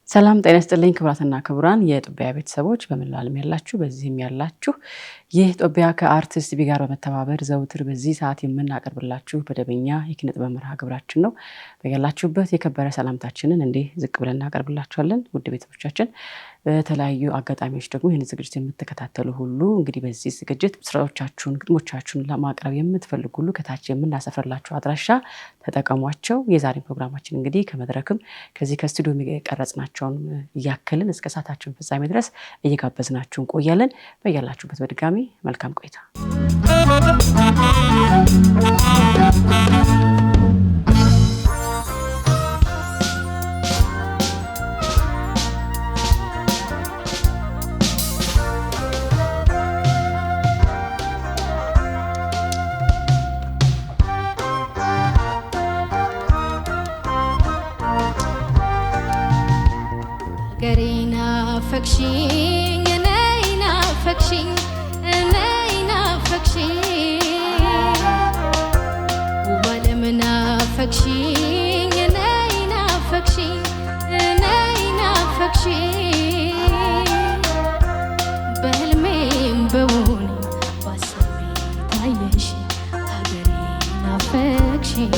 ሰላም ጤና ይስጥልኝ ክቡራትና ክቡራን የጦቢያ ቤተሰቦች በመላው ዓለም ያላችሁ በዚህም ያላችሁ ይህ ጦቢያ ከአርቲስት ቲቪ ጋር በመተባበር ዘውትር በዚህ ሰዓት የምናቀርብላችሁ በደበኛ የኪነ ጥበብ መርሃ ግብራችን ነው። በያላችሁበት የከበረ ሰላምታችንን እንዲህ ዝቅ ብለን እናቀርብላችኋለን። ውድ ቤተሰቦቻችን በተለያዩ አጋጣሚዎች ደግሞ ይህን ዝግጅት የምትከታተሉ ሁሉ እንግዲህ በዚህ ዝግጅት ስራዎቻችሁን ግጥሞቻችሁን ለማቅረብ የምትፈልጉ ሁሉ ከታች የምናሰፍርላችሁ አድራሻ ተጠቀሟቸው። የዛሬ ፕሮግራማችን እንግዲህ ከመድረክም ከዚህ ከስቱዲዮ የሚቀረጽናቸውን እያከልን እስከ ሰዓታችን ፍጻሜ ድረስ እየጋበዝናችሁ እንቆያለን። በያላችሁበት በድጋሚ መልካም ቆይታ። ገሪና ፈክሽኝ ነይና ፈክሽኝ ነይና ፈክሽኝ ወለምና ፈክሽኝ ነይና ፈክሽኝ ነይና ፈክሽኝ በህልሜም በውኔ ባሰቤ ታየሽ ሀገሬና ፈክሽኝ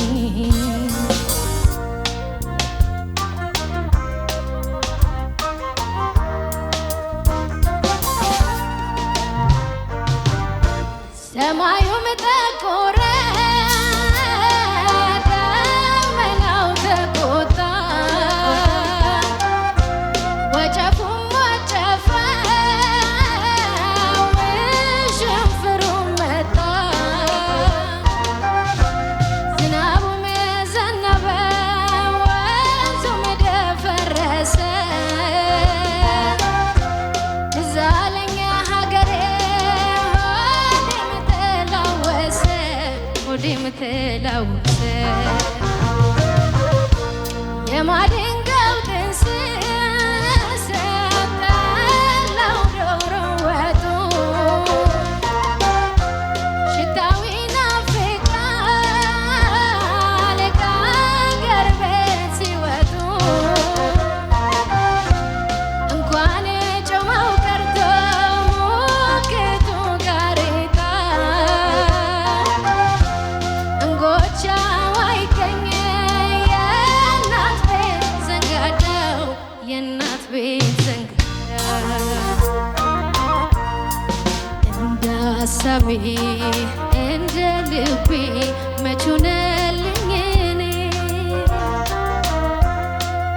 ሰማዩም ጠቆረ ደመናው ተቆጣ ወጨፉም ወጨፈ ሽንፍሩም መጣ ዝናቡም ዘነበ ወንዙም ደፈረሰ እዛለኛ ሀገሬ ምትላውሰ የማድንጋው ጥንስስ ሰጠላው ዶሮ ወጡ ሽታው ይናፍቃል ከአገር ቤት ሲወጡ እንኳን ጮማው ቀርቶ ሙክቱ ጋሬጣ እንጎቻው አይገኝ የእናት ቤት ዘንጋዳው የእናት ቤት ዘንጋዳው እንደ ሀሳቤ እንደ ልቤ መች ሆነልኝ እኔ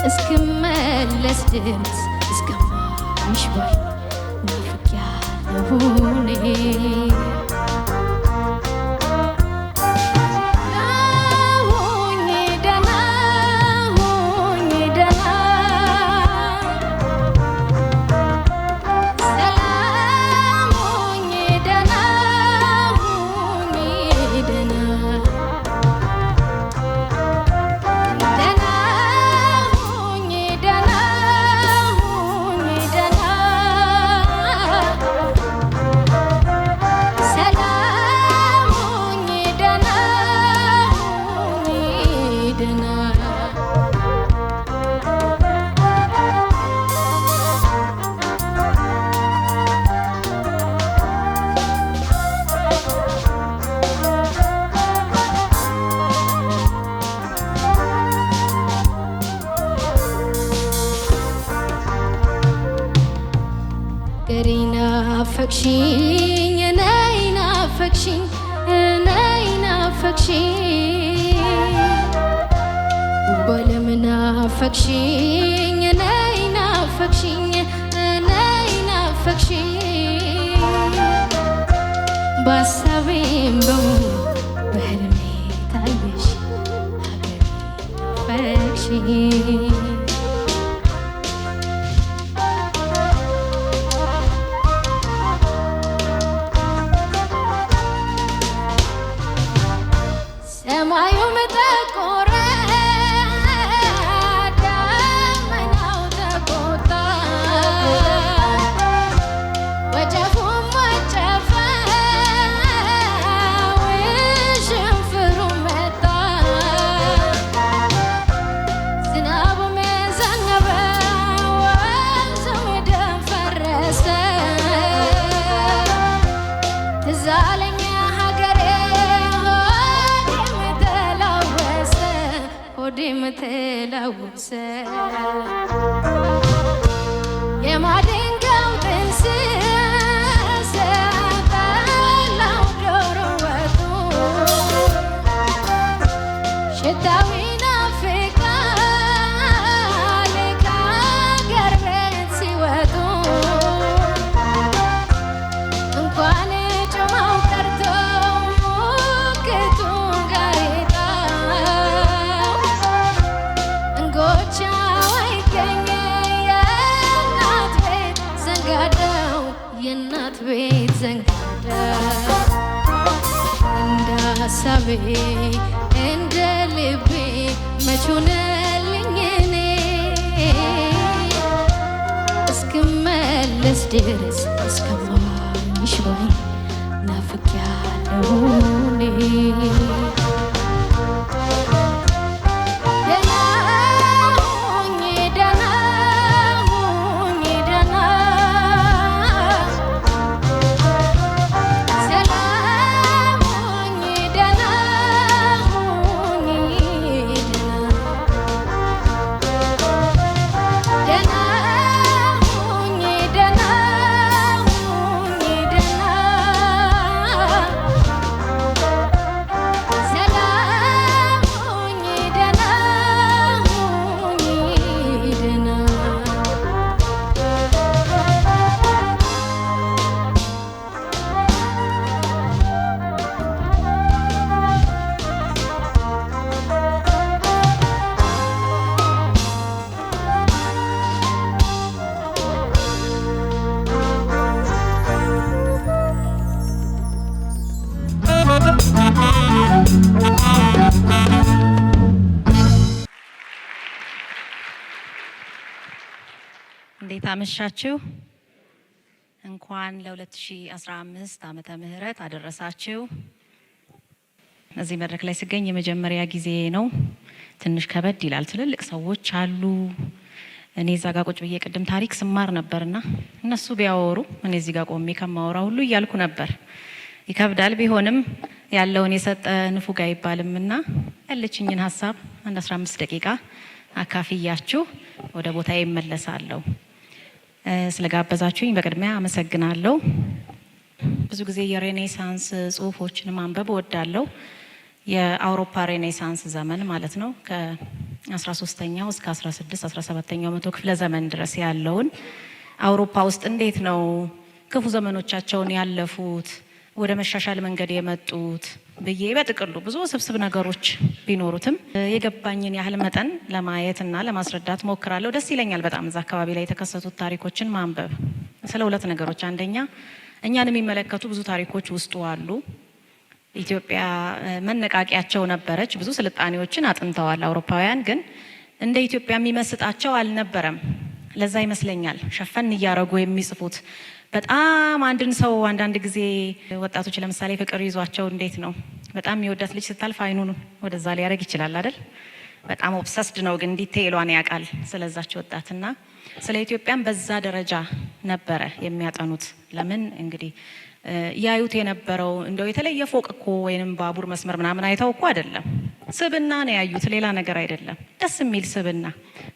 እስክመለስ ድረስ እስከማይሽ ባይ ናፍቄያለሁ እኔ ገሪና ፈክሽኝ ነይና ፈክሽኝ ነይና ፈክሽኝ ወለምና ፈክሽኝ ነይና ፈክሽኝ ነይና ፈክሽኝ ባሳቤም በህልሜ ታየሽ ሀገሬና ፈክሽኝ ሰማዩም ጠቆረ ደመናው ተቆጣ ወጨፉም ወጨፈ ሽንፍሩም መጣ የምትለውሰ የማደንጋው ጥንስስ በላው ዶሮ ወጡ ሽታው ይናፍቃል ከአገር ቤት ሲወጡ እንኳን ጮማው ቀርቶ ሙክቱን ጋሬጣው እንጎቻው አይገኝ የእናት ቤት ዘንጋዳው የእናት ቤት ዘንጋዳው እንደ ሀሳቤ እንደ ልቤ መች ሆነልኝ እኔ እስክመለስ ድረስ እስከማይሽ በይ ናፍቄያለሁ እኔ እንዴት አመሻችሁ? እንኳን ለ2015 ዓመተ ምህረት አደረሳችሁ። እዚህ መድረክ ላይ ስገኝ የመጀመሪያ ጊዜ ነው። ትንሽ ከበድ ይላል። ትልልቅ ሰዎች አሉ። እኔ እዛ ጋር ቁጭ ብዬ ቅድም ታሪክ ስማር ነበርና እነሱ ቢያወሩ እኔ እዚህ ጋር ቆሜ ከማወራ ሁሉ እያልኩ ነበር። ይከብዳል። ቢሆንም ያለውን የሰጠ ንፉግ አይባልምና ያለችኝን ሀሳብ አንድ 15 ደቂቃ አካፍያችሁ ወደ ቦታዬ እመለሳለሁ። ስለጋበዛችሁኝ በቅድሚያ አመሰግናለሁ። ብዙ ጊዜ የሬኔሳንስ ጽሁፎችን ማንበብ እወዳለሁ። የአውሮፓ ሬኔሳንስ ዘመን ማለት ነው። ከ13ኛው እስከ 17ኛው መቶ ክፍለ ዘመን ድረስ ያለውን አውሮፓ ውስጥ እንዴት ነው ክፉ ዘመኖቻቸውን ያለፉት፣ ወደ መሻሻል መንገድ የመጡት ብዬ በጥቅሉ ብዙ ስብስብ ነገሮች ቢኖሩትም የገባኝን ያህል መጠን ለማየትና ለማስረዳት ሞክራለሁ። ደስ ይለኛል በጣም እዛ አካባቢ ላይ የተከሰቱት ታሪኮችን ማንበብ። ስለ ሁለት ነገሮች፣ አንደኛ እኛን የሚመለከቱ ብዙ ታሪኮች ውስጡ አሉ። ኢትዮጵያ መነቃቂያቸው ነበረች። ብዙ ስልጣኔዎችን አጥንተዋል አውሮፓውያን፣ ግን እንደ ኢትዮጵያ የሚመስጣቸው አልነበረም። ለዛ ይመስለኛል ሸፈን እያረጉ የሚጽፉት። በጣም አንድን ሰው አንዳንድ ጊዜ ወጣቶች ለምሳሌ ፍቅር ይዟቸው እንዴት ነው በጣም የሚወዳት ልጅ ስታልፍ አይኑን ወደዛ ሊያደርግ ይችላል አይደል? በጣም ኦብሰስድ ነው፣ ግን ዲቴይሏን ያውቃል ስለዛች ወጣትና ስለ ኢትዮጵያም በዛ ደረጃ ነበረ የሚያጠኑት። ለምን እንግዲህ ያዩት የነበረው እንደው የተለየ ፎቅ እኮ ወይንም ባቡር መስመር ምናምን አይተው እኮ አይደለም፣ ስብና ነው ያዩት፣ ሌላ ነገር አይደለም። ደስ የሚል ስብና፣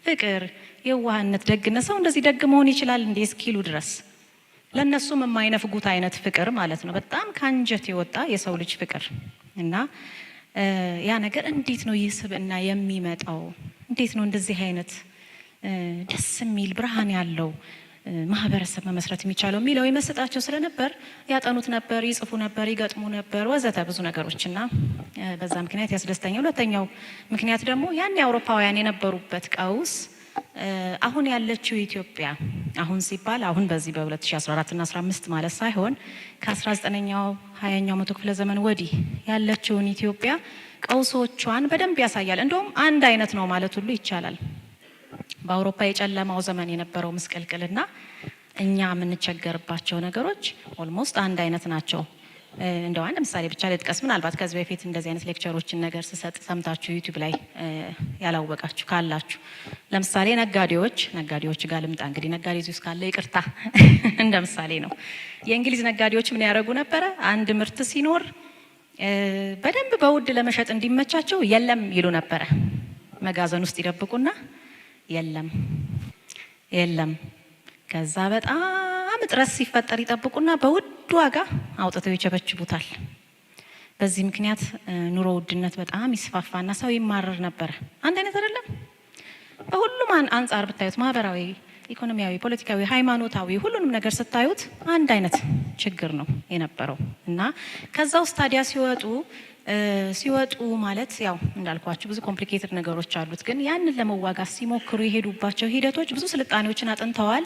ፍቅር፣ የዋህነት፣ ደግነት። ሰው እንደዚህ ደግ መሆን ይችላል እንዴ እስኪሉ ድረስ ለነሱም የማይነፍጉት አይነት ፍቅር ማለት ነው። በጣም ከአንጀት የወጣ የሰው ልጅ ፍቅር እና ያ ነገር እንዴት ነው ይህ ስብዕና የሚመጣው? እንዴት ነው እንደዚህ አይነት ደስ የሚል ብርሃን ያለው ማህበረሰብ መመስረት የሚቻለው የሚለው ይመስጣቸው ስለነበር ያጠኑት ነበር፣ ይጽፉ ነበር፣ ይገጥሙ ነበር ወዘተ ብዙ ነገሮችና በዛ ምክንያት ያስደስተኛል። ሁለተኛው ምክንያት ደግሞ ያን የአውሮፓውያን የነበሩበት ቀውስ አሁን ያለችው ኢትዮጵያ አሁን ሲባል አሁን በዚህ በ2014 እና 15 ማለት ሳይሆን ከ19ኛው 20ኛው መቶ ክፍለ ዘመን ወዲህ ያለችውን ኢትዮጵያ ቀውሶቿን በደንብ ያሳያል። እንደውም አንድ አይነት ነው ማለት ሁሉ ይቻላል። በአውሮፓ የጨለማው ዘመን የነበረው ምስቅልቅልና እኛ የምንቸገርባቸው ነገሮች ኦልሞስት አንድ አይነት ናቸው። እንደው አንድ ምሳሌ ብቻ ልጥቀስ። ምናልባት ከዚህ በፊት እንደዚህ አይነት ሌክቸሮችን ነገር ስሰጥ ሰምታችሁ ዩቲዩብ ላይ ያላወቃችሁ ካላችሁ፣ ለምሳሌ ነጋዴዎች ጋር ልምጣ። እንግዲህ ነጋዴ እዚህ ውስጥ ካለ ይቅርታ እንደ ምሳሌ ነው። የእንግሊዝ ነጋዴዎች ምን ያደርጉ ነበረ? አንድ ምርት ሲኖር በደንብ በውድ ለመሸጥ እንዲመቻቸው የለም ይሉ ነበረ። መጋዘን ውስጥ ይደብቁና የለም ከዛ በጣም እጥረት ሲፈጠር ይጠብቁና በውድ ዋጋ አውጥተው ይቸበችቡታል። በዚህ ምክንያት ኑሮ ውድነት በጣም ይስፋፋና ሰው ይማረር ነበር። አንድ አይነት አይደለም። በሁሉም አንጻር ብታዩት ማህበራዊ፣ ኢኮኖሚያዊ፣ ፖለቲካዊ፣ ሃይማኖታዊ ሁሉንም ነገር ስታዩት አንድ አይነት ችግር ነው የነበረው እና ከዛ ውስጥ ታዲያ ሲወጡ ማለት ያው እንዳልኳችሁ ብዙ ኮምፕሊኬትድ ነገሮች አሉት። ግን ያንን ለመዋጋት ሲሞክሩ የሄዱባቸው ሂደቶች ብዙ ስልጣኔዎችን አጥንተዋል።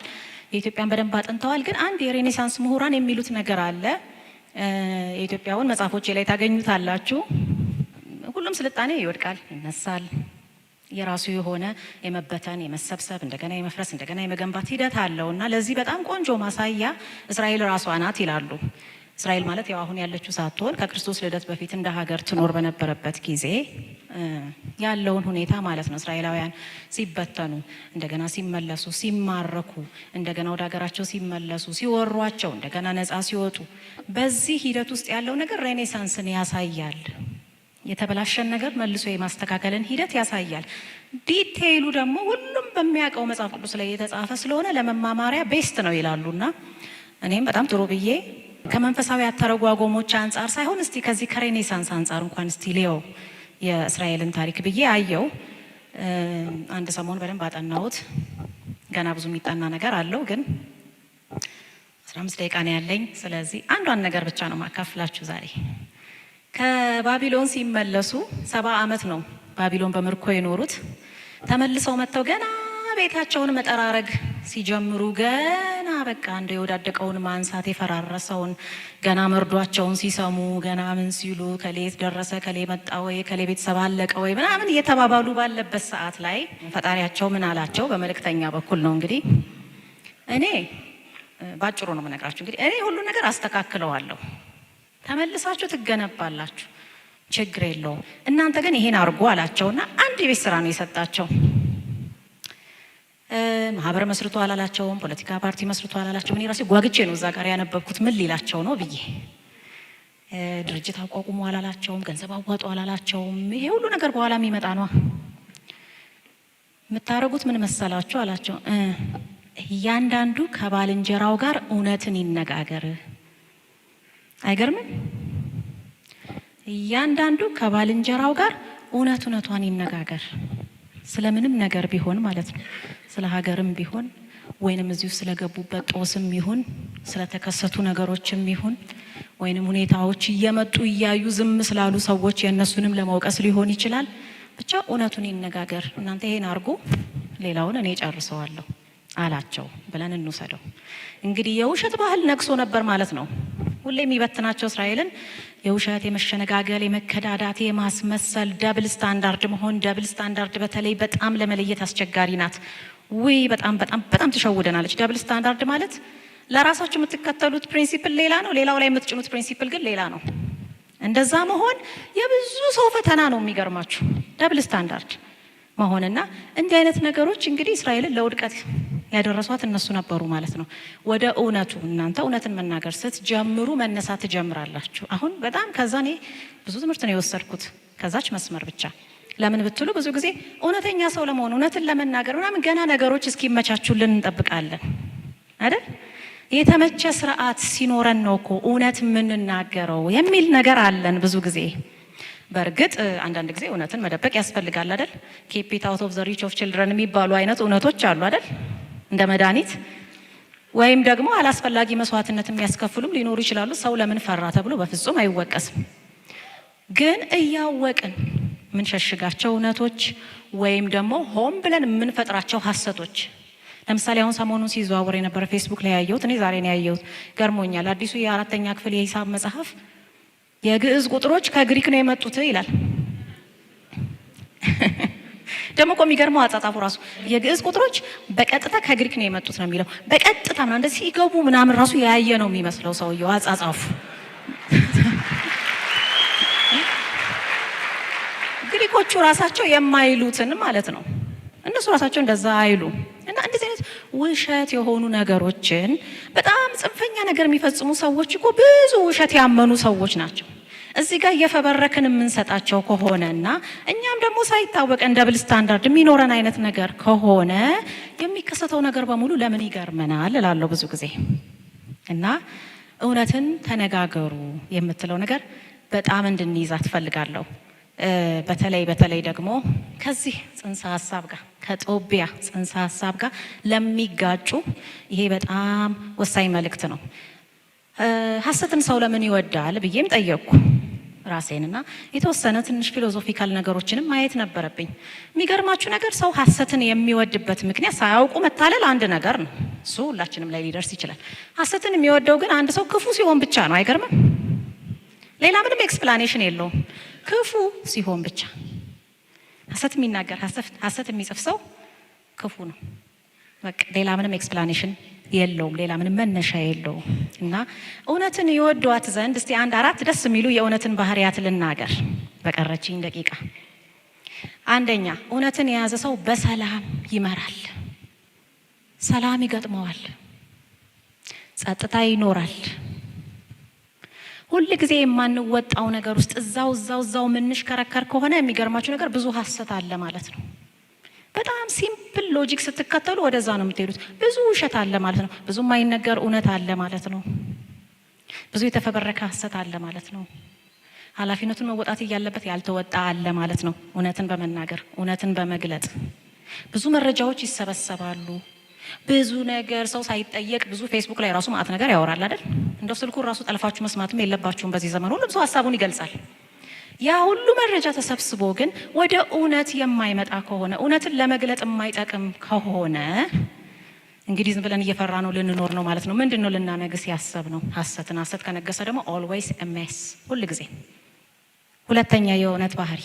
የኢትዮጵያን በደንብ አጥንተዋል። ግን አንድ የሬኔሳንስ ምሁራን የሚሉት ነገር አለ። የኢትዮጵያውን መጽሐፎች ላይ ታገኙታላችሁ። ሁሉም ስልጣኔ ይወድቃል፣ ይነሳል። የራሱ የሆነ የመበተን፣ የመሰብሰብ፣ እንደገና የመፍረስ፣ እንደገና የመገንባት ሂደት አለው እና ለዚህ በጣም ቆንጆ ማሳያ እስራኤል ራሷ ናት ይላሉ። እስራኤል ማለት ያው አሁን ያለችው ሳትሆን ከክርስቶስ ልደት በፊት እንደ ሀገር ትኖር በነበረበት ጊዜ ያለውን ሁኔታ ማለት ነው። እስራኤላውያን ሲበተኑ፣ እንደገና ሲመለሱ፣ ሲማረኩ፣ እንደገና ወደ ሀገራቸው ሲመለሱ፣ ሲወሯቸው፣ እንደገና ነፃ ሲወጡ፣ በዚህ ሂደት ውስጥ ያለው ነገር ሬኔሳንስን ያሳያል። የተበላሸን ነገር መልሶ የማስተካከልን ሂደት ያሳያል። ዲቴይሉ ደግሞ ሁሉም በሚያውቀው መጽሐፍ ቅዱስ ላይ የተጻፈ ስለሆነ ለመማማሪያ ቤስት ነው ይላሉና እኔም በጣም ጥሩ ብዬ ከመንፈሳዊ አተረጓጎሞች አንጻር ሳይሆን እስቲ ከዚህ ከሬኔሳንስ አንጻር እንኳን እስቲ ሊዮ የእስራኤልን ታሪክ ብዬ አየው። አንድ ሰሞን በደንብ አጠናሁት። ገና ብዙ የሚጠና ነገር አለው፣ ግን 15 ደቂቃ ነው ያለኝ። ስለዚህ አንዷን ነገር ብቻ ነው ማካፍላችሁ ዛሬ። ከባቢሎን ሲመለሱ 70 ዓመት ነው ባቢሎን በምርኮ የኖሩት። ተመልሰው መጥተው ገና ቤታቸውን መጠራረግ ሲጀምሩ ገና በቃ እንደ የወዳደቀውን ማንሳት የፈራረሰውን ገና መርዷቸውን ሲሰሙ ገና ምን ሲሉ ከሌት ደረሰ፣ ከሌ መጣ ወይ፣ ከሌ ቤተሰብ አለቀ ወይ ምናምን እየተባባሉ ባለበት ሰዓት ላይ ፈጣሪያቸው ምን አላቸው? በመልእክተኛ በኩል ነው እንግዲህ። እኔ ባጭሩ ነው የምነግራችሁ። እንግዲህ እኔ ሁሉ ነገር አስተካክለዋለሁ፣ ተመልሳችሁ ትገነባላችሁ፣ ችግር የለውም። እናንተ ግን ይሄን አድርጎ አላቸውና አንድ የቤት ስራ ነው የሰጣቸው። ማህበር መስርቶ አላላቸውም፣ ፖለቲካ ፓርቲ መስርቶ አላላቸውም። እኔ ራሴ ጓግቼ ነው እዛ ጋር ያነበብኩት ምን ሊላቸው ነው ብዬ። ድርጅት አቋቁሞ አላላቸውም፣ ገንዘብ አዋጡ አላላቸውም። ይሄ ሁሉ ነገር በኋላ የሚመጣ ነው። የምታደርጉት ምን መሰላችሁ አላቸው። እያንዳንዱ ከባልንጀራው ጋር እውነትን ይነጋገር። አይገርምም? እያንዳንዱ ከባልንጀራው ጋር እውነቷን ይነጋገር። ስለምንም ነገር ቢሆን ማለት ነው። ስለ ሀገርም ቢሆን ወይንም እዚሁ ስለገቡበት ጦስም ይሁን ስለተከሰቱ ነገሮችም ይሁን ወይንም ሁኔታዎች እየመጡ እያዩ ዝም ስላሉ ሰዎች የእነሱንም ለመውቀስ ሊሆን ይችላል። ብቻ እውነቱን ይነጋገር። እናንተ ይሄን አድርጉ፣ ሌላውን እኔ ጨርሰዋለሁ አላቸው ብለን እንውሰደው። እንግዲህ የውሸት ባህል ነግሶ ነበር ማለት ነው። ሁሌ የሚበትናቸው እስራኤልን የውሸት፣ የመሸነጋገል፣ የመከዳዳት፣ የማስመሰል ደብል ስታንዳርድ መሆን። ደብል ስታንዳርድ በተለይ በጣም ለመለየት አስቸጋሪ ናት። በጣም ትሸውደናለች። ደብል ስታንዳርድ ማለት ለራሳችሁ የምትከተሉት ፕሪንሲፕል ሌላ ነው፣ ሌላው ላይ የምትጭኑት ፕሪንሲፕል ግን ሌላ ነው። እንደዛ መሆን የብዙ ሰው ፈተና ነው። የሚገርማችሁ ደብል ስታንዳርድ መሆንና እንዲህ አይነት ነገሮች እንግዲህ እስራኤልን ለውድቀት ያደረሷት እነሱ ነበሩ ማለት ነው። ወደ እውነቱ እናንተ እውነትን መናገር ስትጀምሩ መነሳት ትጀምራላችሁ። አሁን በጣም ከዛ እኔ ብዙ ትምህርት ነው የወሰድኩት ከዛች መስመር ብቻ። ለምን ብትሉ ብዙ ጊዜ እውነተኛ ሰው ለመሆን እውነትን ለመናገር ምናምን ገና ነገሮች እስኪመቻቹልን እንጠብቃለን አይደል? የተመቸ ስርዓት ሲኖረን ነው እኮ እውነት የምንናገረው የሚል ነገር አለን ብዙ ጊዜ። በእርግጥ አንዳንድ ጊዜ እውነትን መደበቅ ያስፈልጋል አይደል? ኪፕ ኢት አውት ኦፍ ዘ ሪች ኦፍ ችልድረን የሚባሉ አይነት እውነቶች አሉ አይደል? እንደ መድኃኒት ወይም ደግሞ አላስፈላጊ መስዋዕትነት የሚያስከፍሉም ሊኖሩ ይችላሉ። ሰው ለምን ፈራ ተብሎ በፍጹም አይወቀስም። ግን እያወቅን የምንሸሽጋቸው እውነቶች ወይም ደግሞ ሆን ብለን የምንፈጥራቸው ሀሰቶች። ለምሳሌ አሁን ሰሞኑን ሲዘዋወር የነበረ ፌስቡክ ላይ ያየሁት፣ እኔ ዛሬ ነው ያየሁት፣ ገርሞኛል። አዲሱ የ4ኛ ክፍል የሂሳብ መጽሐፍ የግዕዝ ቁጥሮች ከግሪክ ነው የመጡት ይላል። ደግሞ እኮ የሚገርመው አጻጻፉ ራሱ የግዕዝ ቁጥሮች በቀጥታ ከግሪክ ነው የመጡት ነው የሚለው። በቀጥታ ምናምን እንደዚህ ሲገቡ ምናምን ራሱ ያየ ነው የሚመስለው ሰውየው አጻጻፉ። ግሪኮቹ ራሳቸው የማይሉትን ማለት ነው። እነሱ ራሳቸው እንደዛ አይሉ እና እንደዚህ አይነት ውሸት የሆኑ ነገሮችን በጣም ጽንፈኛ ነገር የሚፈጽሙ ሰዎች እኮ ብዙ ውሸት ያመኑ ሰዎች ናቸው። እዚህ ጋር እየፈበረክን የምንሰጣቸው ከሆነና እኛም ደግሞ ሳይታወቀን ደብል ስታንዳርድ የሚኖረን አይነት ነገር ከሆነ የሚከሰተው ነገር በሙሉ ለምን ይገርመናል እላለሁ ብዙ ጊዜ። እና እውነትን ተነጋገሩ የምትለው ነገር በጣም እንድንይዛት እፈልጋለሁ። በተለይ ደግሞ ከዚህ ጽንሰ ሀሳብ ጋር ከጦቢያ ጽንሰ ሀሳብ ጋር ለሚጋጩ ይሄ በጣም ወሳኝ መልእክት ነው። ሐሰትን ሰው ለምን ይወዳል ብዬም ጠየቅኩ ራሴንና የተወሰነ ትንሽ ፊሎዞፊካል ነገሮችንም ማየት ነበረብኝ። የሚገርማችሁ ነገር ሰው ሐሰትን የሚወድበት ምክንያት ሳያውቁ መታለል አንድ ነገር ነው። እሱ ሁላችንም ላይ ሊደርስ ይችላል። ሐሰትን የሚወደው ግን አንድ ሰው ክፉ ሲሆን ብቻ ነው። አይገርምም? ሌላ ምንም ኤክስፕላኔሽን የለውም። ክፉ ሲሆን ብቻ ሐሰት የሚናገር ሐሰት የሚጽፍ ሰው ክፉ ነው። በቃ ሌላ ምንም ኤክስፕላኔሽን የለውም። ሌላ ምንም መነሻ የለውም። እና እውነትን ይወዷት ዘንድ እስቲ 4 ደስ የሚሉ የእውነትን ባህሪያት ልናገር በቀረችኝ ደቂቃ። አንደኛ፣ እውነትን የያዘ ሰው በሰላም ይመራል። ሰላም ይገጥመዋል። ጸጥታ ይኖራል። ሁል ጊዜ የማንወጣው ነገር ውስጥ እዛው የምንሽከረከር ከሆነ የሚገርማችሁ ነገር ብዙ ሐሰት አለ ማለት ነው። በጣም ሲምፕል ሎጂክ ስትከተሉ ወደዛ ነው የምትሄዱት። ብዙ ውሸት አለ ማለት ነው። ብዙ የማይነገር እውነት አለ ማለት ነው። ብዙ የተፈበረከ ሐሰት አለ ማለት ነው። ኃላፊነቱን መወጣት እያለበት ያልተወጣ አለ ማለት ነው። እውነትን በመናገር እውነትን በመግለጥ ብዙ መረጃዎች ይሰበሰባሉ። ብዙ ነገር ሰው ሳይጠየቅ ብዙ ፌስቡክ ላይ ራሱ ማአት ነገር ያወራል አይደል? እንደው ስልኩን ራሱ ጠልፋችሁ መስማትም የለባችሁም። በዚህ ዘመን ሁሉም ሰው ሀሳቡን ይገልጻል። ያ ሁሉ መረጃ ተሰብስቦ ግን ወደ እውነት የማይመጣ ከሆነ እውነትን ለመግለጥ የማይጠቅም ከሆነ እንግዲህ ዝም ብለን እየፈራ ነው ልንኖር ነው ማለት ነው። ምንድን ነው ልናነግስ ያሰብ ነው? ሐሰትን። ሐሰት ከነገሰ ደግሞ ኦልዌይስ ኤሜስ፣ ሁል ጊዜ። ሁለተኛ የእውነት ባህሪ፣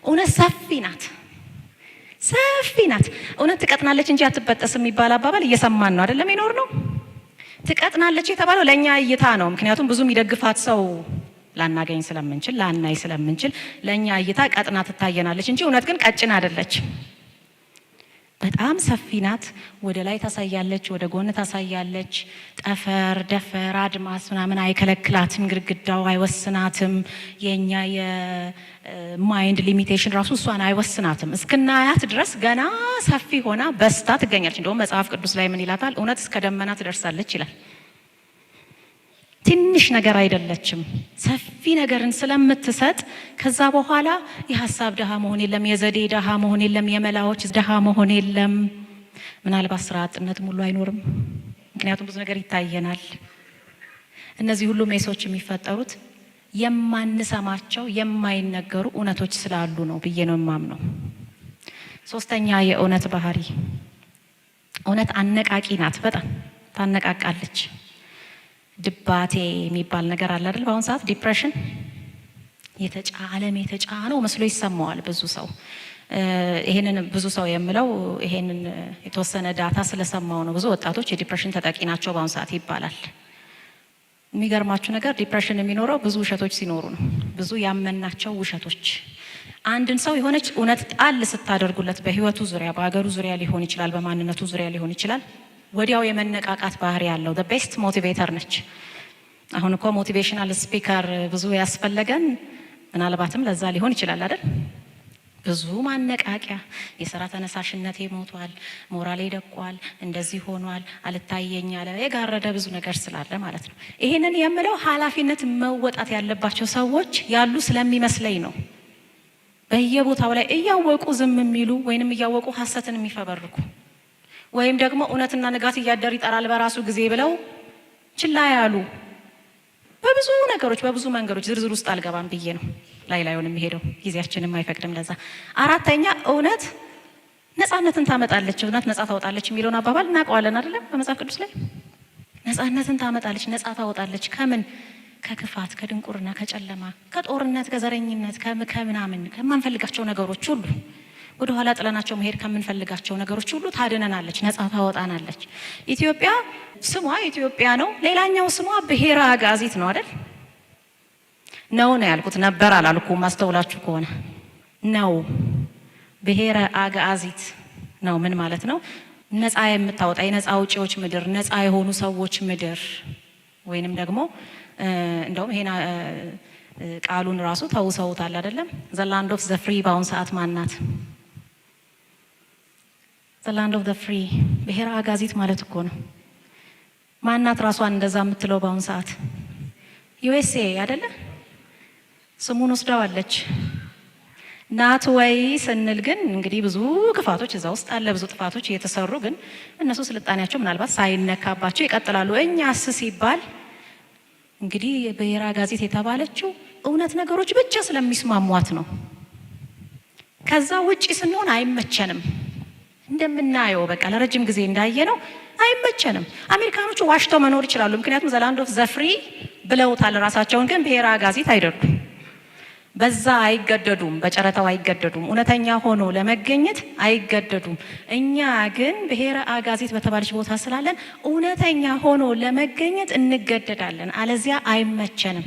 እውነት ሰፊ ናት። ሰፊ ናት። እውነት ትቀጥናለች እንጂ አትበጠስ የሚባል አባባል እየሰማን ነው አይደለም? ይኖር ነው። ትቀጥናለች የተባለው ለእኛ እይታ ነው። ምክንያቱም ብዙ የሚደግፋት ሰው ላናገኝ ስለምንችል ላናይ ስለምንችል ለእኛ እይታ ቀጥና ትታየናለች እንጂ እውነት ግን ቀጭን አይደለች። በጣም ሰፊ ናት። ወደ ላይ ታሳያለች፣ ወደ ጎን ታሳያለች። ጠፈር፣ ደፈር፣ አድማስ ምናምን አይከለክላትም። ግድግዳው አይወስናትም። የኛ የማይንድ ሊሚቴሽን ራሱ እሷን አይወስናትም። እስክናያት ድረስ ገና ሰፊ ሆና በስታ ትገኛለች። እንደውም መጽሐፍ ቅዱስ ላይ ምን ይላታል? እውነት እስከ ደመና ትደርሳለች ይላል። ትንሽ ነገር አይደለችም። ሰፊ ነገርን ስለምትሰጥ ከዛ በኋላ የሀሳብ ድሃ መሆን የለም፣ የዘዴ ድሃ መሆን የለም፣ የመላዎች ድሃ መሆን የለም። ምናልባት ስራ አጥነት ሙሉ አይኖርም። ምክንያቱም ብዙ ነገር ይታየናል። እነዚህ ሁሉ ሜሶች የሚፈጠሩት የማንሰማቸው የማይነገሩ እውነቶች ስላሉ ነው ብዬ ነው የማምነው። ሶስተኛ የእውነት ባህሪ፣ እውነት አነቃቂ ናት። በጣም ታነቃቃለች። ድባቴ የሚባል ነገር አለ አይደል? በአሁኑ ሰዓት ዲፕሬሽን የተጫነው መስሎ ይሰማዋል ብዙ ሰው። ይሄንን ብዙ ሰው የምለው ይሄንን የተወሰነ ዳታ ስለሰማው ነው። ብዙ ወጣቶች የዲፕሬሽን ተጠቂ ናቸው በአሁኑ ሰዓት ይባላል። የሚገርማችሁ ነገር ዲፕሬሽን የሚኖረው ብዙ ውሸቶች ሲኖሩ ነው። ብዙ ያመናቸው ውሸቶች። አንድን ሰው የሆነች እውነት ጣል ስታደርጉለት በህይወቱ ዙሪያ፣ በሀገሩ ዙሪያ ሊሆን ይችላል፣ በማንነቱ ዙሪያ ሊሆን ይችላል፣ ወዲያው የመነቃቃት ባህሪ ያለው ቤስት ሞቲቬተር ነች። አሁን እኮ ሞቲቬሽናል ስፒከር ብዙ ያስፈለገን ምናልባትም ለዛ ሊሆን ይችላል አይደል? ብዙ ማነቃቂያ፣ የስራ ተነሳሽነቴ ሞቷል፣ ሞራሌ ደቋል፣ እንደዚህ ሆኗል፣ አልታየኝ አለ፣ የጋረደ ብዙ ነገር ስላለ ማለት ነው። ይሄንን የምለው ኃላፊነት መወጣት ያለባቸው ሰዎች ያሉ ስለሚመስለኝ ነው። በየቦታው ላይ እያወቁ ዝም የሚሉ ወይንም እያወቁ ሐሰትን የሚፈበርኩ ወይም ደግሞ እውነትና ንጋት እያደር ይጠራል በራሱ ጊዜ ብለው ችላ ያሉ በብዙ ነገሮች በብዙ መንገዶች ዝርዝር ውስጥ አልገባም ብዬ ነው ላይሆን የሚሄደው፣ ጊዜያችንም አይፈቅድም ለዛ። አራተኛ እውነት ነፃነትን ታመጣለች። እውነት ነፃ ታወጣለች የሚለውን አባባል እናውቀዋለን አይደለም? በመጽሐፍ ቅዱስ ላይ ነፃነትን ታመጣለች፣ ነፃ ታወጣለች። ከምን? ከክፋት፣ ከድንቁርና፣ ከጨለማ፣ ከጦርነት፣ ከዘረኝነት፣ ከምናምን ከማንፈልጋቸው ነገሮች ሁሉ ወደ ኋላ ጥለናቸው መሄድ ከምንፈልጋቸው ነገሮች ሁሉ ታድነናለች፣ ነፃ ታወጣናለች። ኢትዮጵያ ስሟ ኢትዮጵያ ነው። ሌላኛው ስሟ ብሔረ አጋዚት ነው አይደል? ነው ያልኩት፣ ነበር አላልኩም። ማስተውላችሁ ከሆነ ነው ብሔረ አጋዚት ነው። ምን ማለት ነው? ነፃ የምታወጣ የነፃ አውጪዎች ምድር፣ ነፃ የሆኑ ሰዎች ምድር። ወይንም ደግሞ እንደውም ይሄን ቃሉን ራሱ ተውሰውታል አይደለም? ዘ ላንድ ኦፍ ዘ ፍሪ በአሁን ሰዓት ማናት? ዘ ላንድ ኦፍ ዘ ፍሪ ብሔረ አጋዚት ማለት እኮ ነው። ማናት ራሷን እንደዛ የምትለው በአሁን ሰዓት? ዩኤስኤ አይደለ? ስሙን ወስደዋለች። ናት ወይ ስንል ግን እንግዲህ ብዙ ክፋቶች እዛ ውስጥ አለ፣ ብዙ ጥፋቶች እየተሰሩ ግን እነሱ ስልጣኔያቸው ምናልባት ሳይነካባቸው ይቀጥላሉ። እኛስ ሲባል እንግዲህ ብሔረ አጋዚት የተባለችው እውነት ነገሮች ብቻ ስለሚስማሟት ነው። ከዛ ውጪ ስንሆን አይመቸንም። እንደምናየው በቃ ለረጅም ጊዜ እንዳየነው አይመቸንም። አሜሪካኖቹ ዋሽተው መኖር ይችላሉ፣ ምክንያቱም ዘ ላንድ ኦፍ ዘ ፍሪ ብለውታል ራሳቸውን። ግን ብሔረ አጋዚት አይደሉም። በዛ አይገደዱም፣ በጨረታው አይገደዱም፣ እውነተኛ ሆኖ ለመገኘት አይገደዱም። እኛ ግን ብሔረ አጋዚት በተባለች ቦታ ስላለን እውነተኛ ሆኖ ለመገኘት እንገደዳለን፣ አለዚያ አይመቸንም።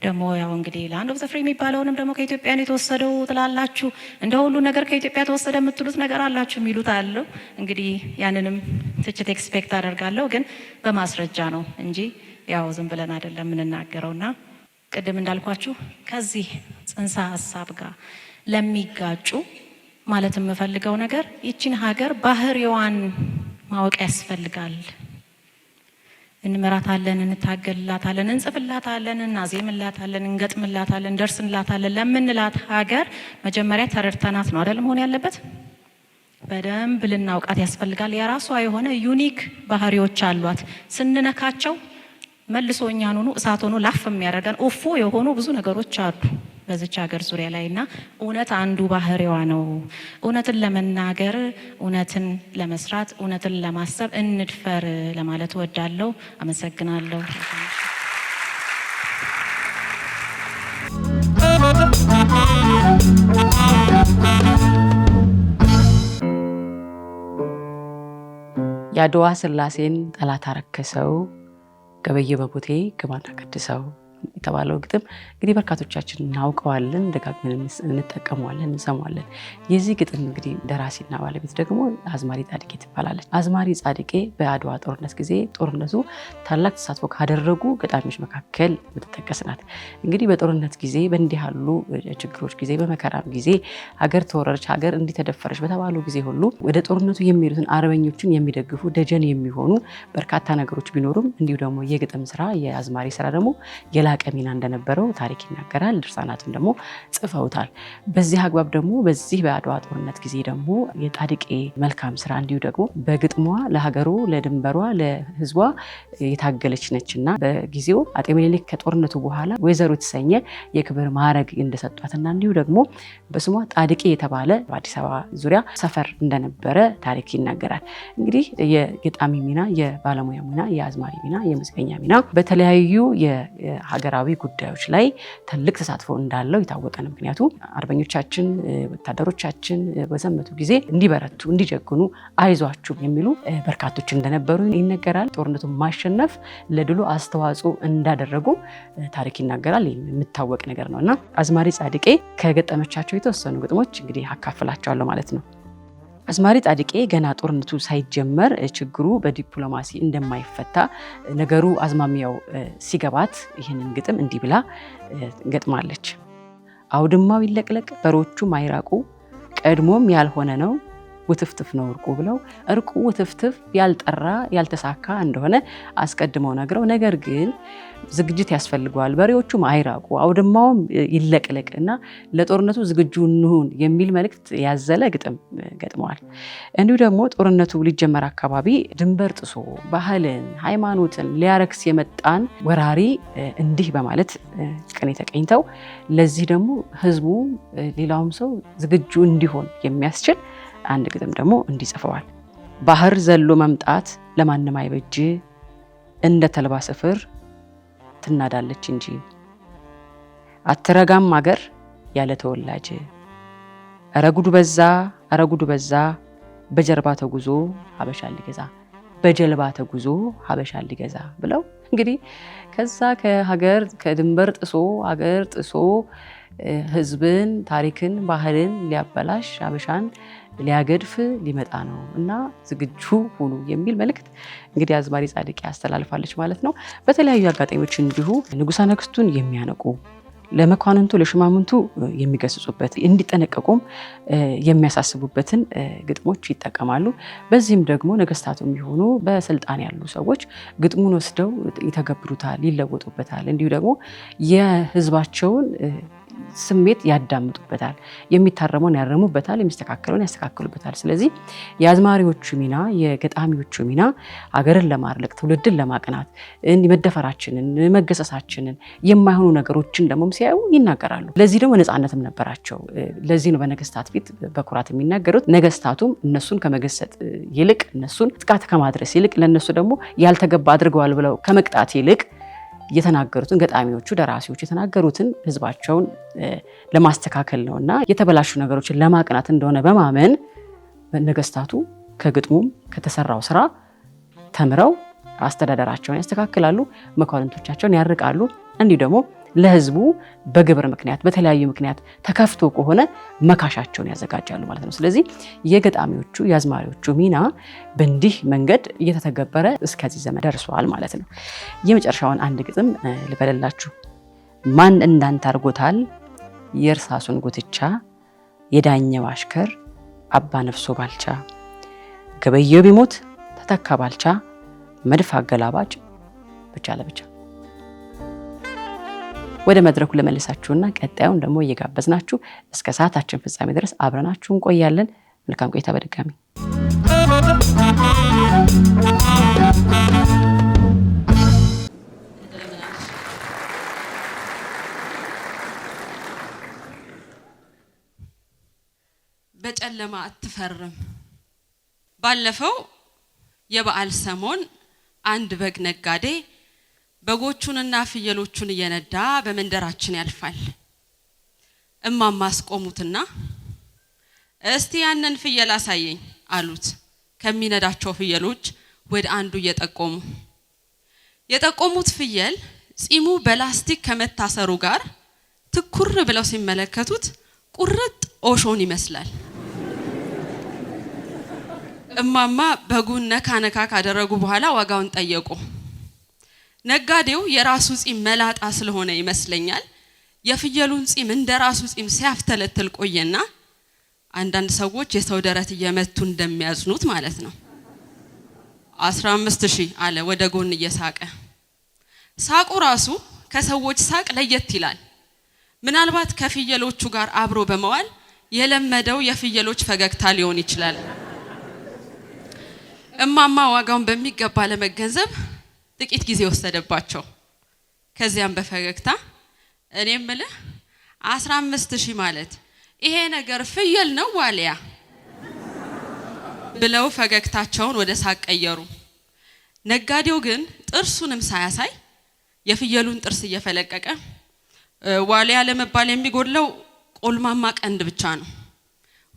ደግሞ ያው እንግዲህ ላንድ ኦፍ ዘ ፍሪ የሚባለውንም ደግሞ ከኢትዮጵያ ነው የተወሰደው ትላላችሁ። እንደ ሁሉ ነገር ከኢትዮጵያ ተወሰደ የምትሉት ነገር አላችሁ የሚሉት አለው። እንግዲህ ያንንም ትችት ኤክስፔክት አደርጋለሁ፣ ግን በማስረጃ ነው እንጂ ያው ዝም ብለን አይደለም የምንናገረውና ቅድም እንዳልኳችሁ ከዚህ ጽንሰ ሀሳብ ጋር ለሚጋጩ ማለት የምፈልገው ነገር ይቺን ሀገር ባህሪዋን ማወቅ ያስፈልጋል። እንመራታለን፣ እንታገልላታለን፣ እንጽፍላታለን፣ እናዜምላታለን፣ እንገጥምላታለን፣ እንደርስላታለን ለምንላት ሀገር መጀመሪያ ተረድተናት ነው አይደል መሆን ያለበት። በደንብ ልናውቃት ያስፈልጋል። የራሷ የሆነ ዩኒክ ባህሪዎች አሏት። ስንነካቸው መልሶ እኛን ሆኖ እሳት ሆኖ ላፍ የሚያደርገን ኦፎ የሆኑ ብዙ ነገሮች አሉ በዚች ሀገር ዙሪያ ላይ እና እውነት አንዱ ባህሪዋ ነው። እውነትን ለመናገር፣ እውነትን ለመስራት፣ እውነትን ለማሰብ እንድፈር ለማለት እወዳለሁ። አመሰግናለሁ። የአድዋ ስላሴን ጠላት አረከሰው ገበየ በቦቴ ግባና ቀድሰው የተባለው ግጥም እንግዲህ በርካቶቻችን እናውቀዋለን፣ ደጋግመን እንጠቀመዋለን፣ እንሰማዋለን። የዚህ ግጥም እንግዲህ ደራሲና ባለቤት ደግሞ አዝማሪ ጻድቄ ትባላለች። አዝማሪ ጻድቄ በአድዋ ጦርነት ጊዜ ጦርነቱ ታላቅ ተሳትፎ ካደረጉ ገጣሚዎች መካከል የምትጠቀስ ናት። እንግዲህ በጦርነት ጊዜ በእንዲህ ያሉ ችግሮች ጊዜ፣ በመከራም ጊዜ ሀገር ተወረረች፣ ሀገር እንዲህ ተደፈረች በተባሉ ጊዜ ሁሉ ወደ ጦርነቱ የሚሄዱትን አርበኞችን የሚደግፉ ደጀን የሚሆኑ በርካታ ነገሮች ቢኖሩም እንዲሁ ደግሞ የግጥም ስራ የአዝማሪ ስራ ደግሞ የላቀ ሚና እንደነበረው ታሪክ ይናገራል። ድርሳናትም ደግሞ ጽፈውታል። በዚህ አግባብ ደግሞ በዚህ በአድዋ ጦርነት ጊዜ ደግሞ የጻድቄ መልካም ስራ እንዲሁ ደግሞ በግጥሟ ለሀገሩ፣ ለድንበሯ፣ ለሕዝቧ የታገለች ነችና በጊዜው አጤ ምኒልክ ከጦርነቱ በኋላ ወይዘሮ የተሰኘ የክብር ማዕረግ እንደሰጧትና እንዲሁ ደግሞ በስሟ ጻድቄ የተባለ በአዲስ አበባ ዙሪያ ሰፈር እንደነበረ ታሪክ ይናገራል። እንግዲህ የገጣሚ ሚና፣ የባለሙያ ሚና፣ የአዝማሪ ሚና፣ የሙዚቀኛ ሚና በተለያዩ ሀገራዊ ጉዳዮች ላይ ትልቅ ተሳትፎ እንዳለው የታወቀ ነው። ምክንያቱም አርበኞቻችን፣ ወታደሮቻችን በዘመቱ ጊዜ እንዲበረቱ፣ እንዲጀግኑ፣ አይዟችሁ የሚሉ በርካቶች እንደነበሩ ይነገራል። ጦርነቱን ማሸነፍ ለድሉ አስተዋጽኦ እንዳደረጉ ታሪክ ይናገራል። የሚታወቅ ነገር ነው እና አዝማሪ ጻድቄ ከገጠመቻቸው የተወሰኑ ግጥሞች እንግዲህ አካፍላቸዋለሁ ማለት ነው። አዝማሪ ጻድቄ ገና ጦርነቱ ሳይጀመር ችግሩ በዲፕሎማሲ እንደማይፈታ ነገሩ አዝማሚያው ሲገባት ይህንን ግጥም እንዲህ ብላ ገጥማለች። አውድማው ይለቅለቅ በሮቹ ማይራቁ ቀድሞም ያልሆነ ነው ውትፍትፍ ነው እርቁ ብለው እርቁ ውትፍትፍ ያልጠራ ያልተሳካ እንደሆነ አስቀድመው ነግረው፣ ነገር ግን ዝግጅት ያስፈልገዋል፣ በሬዎቹም አይራቁ፣ አውድማውም ይለቅለቅ እና ለጦርነቱ ዝግጁ እንሁን የሚል መልእክት ያዘለ ግጥም ገጥመዋል። እንዲሁ ደግሞ ጦርነቱ ሊጀመር አካባቢ ድንበር ጥሶ ባህልን፣ ሃይማኖትን ሊያረክስ የመጣን ወራሪ እንዲህ በማለት ቅኔ ተቀኝተው ለዚህ ደግሞ ህዝቡ ሌላውም ሰው ዝግጁ እንዲሆን የሚያስችል አንድ ግጥም ደግሞ እንዲጽፈዋል። ባህር ዘሎ መምጣት ለማንም አይበጅ፣ እንደ ተልባ ስፍር ትናዳለች እንጂ አትረጋም አገር ያለ ተወላጅ። ኧረ ጉዱ በዛ፣ ኧረ ጉዱ በዛ፣ በጀርባ ተጉዞ ሀበሻ ሊገዛ፣ በጀልባ ተጉዞ ሀበሻ ሊገዛ ብለው እንግዲህ ከዛ ከሀገር ከድንበር ጥሶ ሀገር ጥሶ ህዝብን፣ ታሪክን፣ ባህልን ሊያበላሽ አበሻን ሊያገድፍ ሊመጣ ነው እና ዝግጁ ሁኑ የሚል መልእክት እንግዲህ አዝማሪ ጻድቄ ያስተላልፋለች ማለት ነው። በተለያዩ አጋጣሚዎች እንዲሁ ንጉሠ ነገሥቱን የሚያነቁ ለመኳንንቱ ለሽማምንቱ የሚገስጹበት እንዲጠነቀቁም የሚያሳስቡበትን ግጥሞች ይጠቀማሉ። በዚህም ደግሞ ነገስታቱ የሚሆኑ በስልጣን ያሉ ሰዎች ግጥሙን ወስደው ይተገብሩታል፣ ይለወጡበታል። እንዲሁ ደግሞ የህዝባቸውን ስሜት ያዳምጡበታል፣ የሚታረመውን ያረሙበታል፣ የሚስተካከለውን ያስተካክሉበታል። ስለዚህ የአዝማሪዎቹ ሚና የገጣሚዎቹ ሚና ሀገርን ለማርለቅ ትውልድን ለማቅናት መደፈራችንን መገሰሳችንን የማይሆኑ ነገሮችን ደግሞ ሲያዩ ይናገራሉ። ለዚህ ደግሞ ነፃነትም ነበራቸው። ለዚህ ነው በነገስታት ፊት በኩራት የሚናገሩት። ነገስታቱም እነሱን ከመገሰጥ ይልቅ እነሱን ጥቃት ከማድረስ ይልቅ ለነሱ ደግሞ ያልተገባ አድርገዋል ብለው ከመቅጣት ይልቅ የተናገሩትን ገጣሚዎቹ ደራሲዎቹ የተናገሩትን ህዝባቸውን ለማስተካከል ነውና የተበላሹ ነገሮችን ለማቅናት እንደሆነ በማመን ነገስታቱ ከግጥሙም ከተሰራው ስራ ተምረው አስተዳደራቸውን ያስተካክላሉ፣ መኳንንቶቻቸውን ያርቃሉ። እንዲሁ ደግሞ ለህዝቡ በግብር ምክንያት በተለያዩ ምክንያት ተከፍቶ ከሆነ መካሻቸውን ያዘጋጃሉ ማለት ነው። ስለዚህ የገጣሚዎቹ የአዝማሪዎቹ ሚና በእንዲህ መንገድ እየተተገበረ እስከዚህ ዘመን ደርሷል ማለት ነው። የመጨረሻውን አንድ ግጥም ልበለላችሁ። ማን እንዳንተ አርጎታል የእርሳሱን ጉትቻ የዳኘው አሽከር አባ ነፍሶ ባልቻ ገበየው ቢሞት ተተካ ባልቻ መድፍ አገላባጭ ብቻ ለብቻ። ወደ መድረኩ ለመልሳችሁና ቀጣዩን ደግሞ እየጋበዝናችሁ እስከ ሰዓታችን ፍጻሜ ድረስ አብረናችሁ እንቆያለን። መልካም ቆይታ በድጋሚ። በጨለማ አትፈርም። ባለፈው የበዓል ሰሞን አንድ በግ ነጋዴ በጎቹንና ፍየሎቹን እየነዳ በመንደራችን ያልፋል። እማማ አስቆሙትና እስቲ ያንን ፍየል አሳየኝ አሉት። ከሚነዳቸው ፍየሎች ወደ አንዱ እየጠቆሙ የጠቆሙት ፍየል ጺሙ በላስቲክ ከመታሰሩ ጋር ትኩር ብለው ሲመለከቱት ቁርጥ ኦሾን ይመስላል። እማማ በጉን ነካ ነካ ካደረጉ በኋላ ዋጋውን ጠየቁ። ነጋዴው የራሱ ጺም መላጣ ስለሆነ ይመስለኛል የፍየሉን ጺም እንደራሱ ጺም ሲያፍተለትል ቆየና አንዳንድ ሰዎች የሰው ደረት እየመቱ እንደሚያዝኑት ማለት ነው 15,000 አለ ወደ ጎን እየሳቀ። ሳቁ ራሱ ከሰዎች ሳቅ ለየት ይላል። ምናልባት ከፍየሎቹ ጋር አብሮ በመዋል የለመደው የፍየሎች ፈገግታ ሊሆን ይችላል። እማማ ዋጋውን በሚገባ ለመገንዘብ ጥቂት ጊዜ ወሰደባቸው። ከዚያም በፈገግታ እኔም ምልህ 15,000 ማለት ይሄ ነገር ፍየል ነው ዋሊያ ብለው ፈገግታቸውን ወደ ሳቅ ቀየሩ። ነጋዴው ግን ጥርሱንም ሳያሳይ የፍየሉን ጥርስ እየፈለቀቀ ዋሊያ ለመባል የሚጎድለው ቆልማማ ቀንድ ብቻ ነው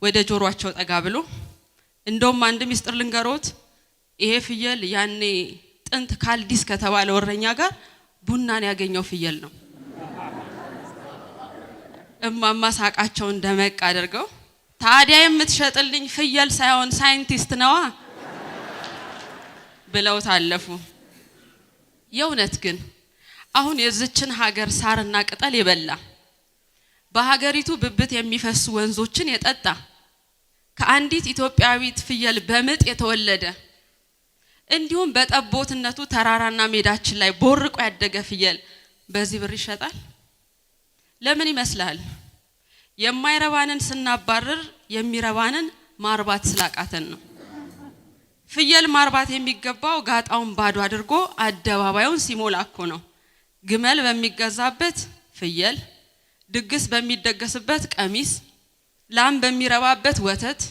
ወደ ጆሮአቸው ጠጋ ብሎ እንደውም አንድ ሚስጥር ልንገሮት፣ ይሄ ፍየል ያኔ ጥንት ካልዲስ ከተባለ ወረኛ ጋር ቡናን ያገኘው ፍየል ነው። እማማ ሳቃቸውን ደመቅ አድርገው ታዲያ የምትሸጥልኝ ፍየል ሳይሆን ሳይንቲስት ነዋ ብለው ታለፉ። የእውነት ግን አሁን የዝችን ሀገር ሳርና ቅጠል የበላ በሀገሪቱ ብብት የሚፈሱ ወንዞችን የጠጣ ከአንዲት ኢትዮጵያዊት ፍየል በምጥ የተወለደ እንዲሁም በጠቦትነቱ ተራራና ሜዳችን ላይ ቦርቆ ያደገ ፍየል በዚህ ብር ይሸጣል? ለምን ይመስላል? የማይረባንን ስናባረር የሚረባንን ማርባት ስላቃተን ነው። ፍየል ማርባት የሚገባው ጋጣውን ባዶ አድርጎ አደባባዩን ሲሞላኮ ነው። ግመል በሚገዛበት ፍየል፣ ድግስ በሚደገስበት ቀሚስ፣ ላም በሚረባበት ወተት፣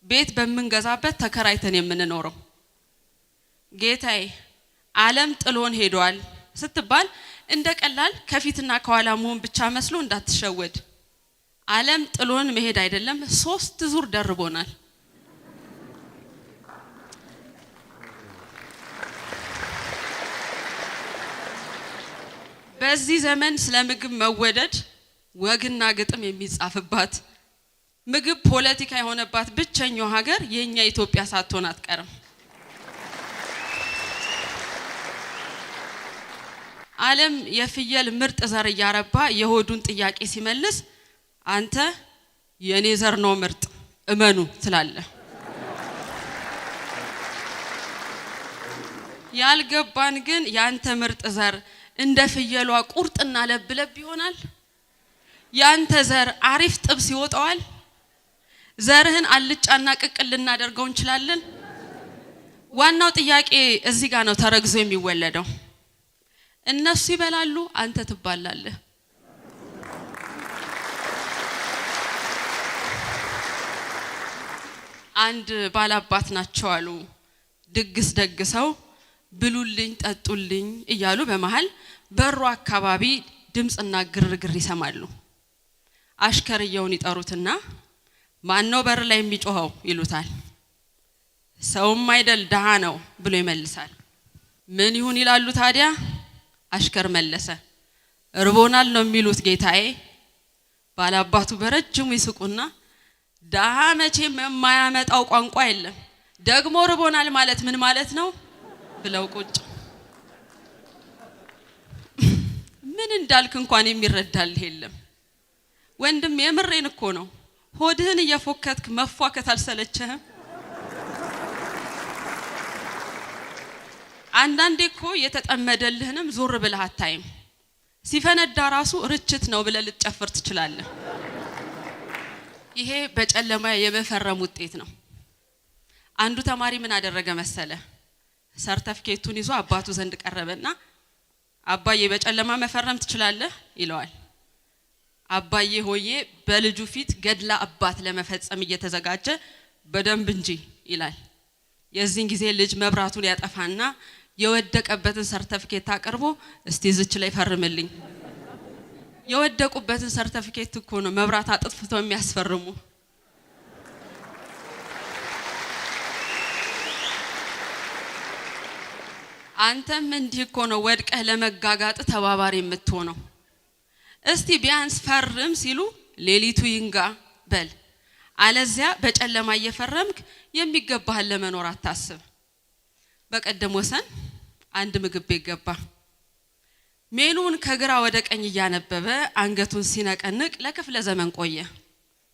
ቤት በምንገዛበት ተከራይተን የምንኖረው። ጌታዬ ዓለም ጥሎን ሄዷል ስትባል እንደ ቀላል ከፊትና ከኋላ መሆን ብቻ መስሎ እንዳትሸወድ። ዓለም ጥሎን መሄድ አይደለም 3 ዙር ደርቦናል። በዚህ ዘመን ስለ ምግብ መወደድ ወግና ግጥም የሚጻፍባት ምግብ ፖለቲካ የሆነባት ብቸኛው ሀገር የኛ ኢትዮጵያ ሳትሆን አትቀርም። ዓለም የፍየል ምርጥ ዘር ያረባ የሆዱን ጥያቄ ሲመልስ አንተ የኔ ዘር ነው ምርጥ እመኑ ትላለህ። ያልገባን ግን ያንተ ምርጥ ዘር እንደ ፍየሏ ቁርጥና ለብለብ ይሆናል። ያንተ ዘር አሪፍ ጥብስ ይወጣዋል። ዘርህን አልጫና ቅቅል ልናደርገው እንችላለን። ዋናው ጥያቄ እዚህ ጋር ነው ተረግዞ የሚወለደው። እነሱ ይበላሉ፣ አንተ ትባላለህ። አንድ ባላባት ናቸው አሉ ድግስ ደግሰው ብሉልኝ ጠጡልኝ እያሉ በመሃል በሩ አካባቢ ድምጽና ግርግር ይሰማሉ። አሽከርየውን ይጠሩትና ማን ነው በር ላይ የሚጮኸው ይሉታል። ሰውም አይደል ደሃ ነው ብሎ ይመልሳል። ምን ይሁን ይላሉ ታዲያ። አሽከር መለሰ እርቦናል ነው የሚሉት ጌታዬ። ባላባቱ በረጅሙ ይስቁና ደሃ መቼም የማያመጣው ቋንቋ የለም፣ ደግሞ እርቦናል ማለት ምን ማለት ነው ብለው ቁጭ። ምን እንዳልክ እንኳን የሚረዳልህ የለም። ወንድም የምሬን እኮ ነው። ሆድህን እየፎከትክ መፏከት አልሰለችህም? አንዳንዴ እኮ የተጠመደልህንም ዞር ብለህ አታይም። ሲፈነዳ ራሱ ርችት ነው ብለህ ልትጨፍር ትችላለህ። ይሄ በጨለማ የመፈረም ውጤት ነው። አንዱ ተማሪ ምን አደረገ መሰለ? ሰርተፍኬቱን ይዞ አባቱ ዘንድ ቀረበና አባዬ በጨለማ መፈረም ትችላለህ ይለዋል። አባዬ ሆዬ በልጁ ፊት ገድላ አባት ለመፈጸም እየተዘጋጀ በደንብ እንጂ ይላል። የዚህን ጊዜ ልጅ መብራቱን ያጠፋና የወደቀበትን ሰርተፍኬት አቅርቦ እስቲ ዝች ላይ ፈርምልኝ። የወደቁበትን ሰርተፍኬት እኮ ነው መብራት አጥፍተው የሚያስፈርሙ። አንተም እንዲህ እኮ ነው ወድቀህ ለመጋጋጥ ተባባሪ የምትሆነው። እስቲ ቢያንስ ፈርም ሲሉ ሌሊቱ ይንጋ በል፣ አለዚያ በጨለማ እየፈረምክ የሚገባህን ለመኖር አታስብ። በቀደም ወሰን አንድ ምግብ ቤት ገባ። ሜኑን ከግራ ወደ ቀኝ እያነበበ አንገቱን ሲነቀንቅ ለክፍለ ዘመን ቆየ።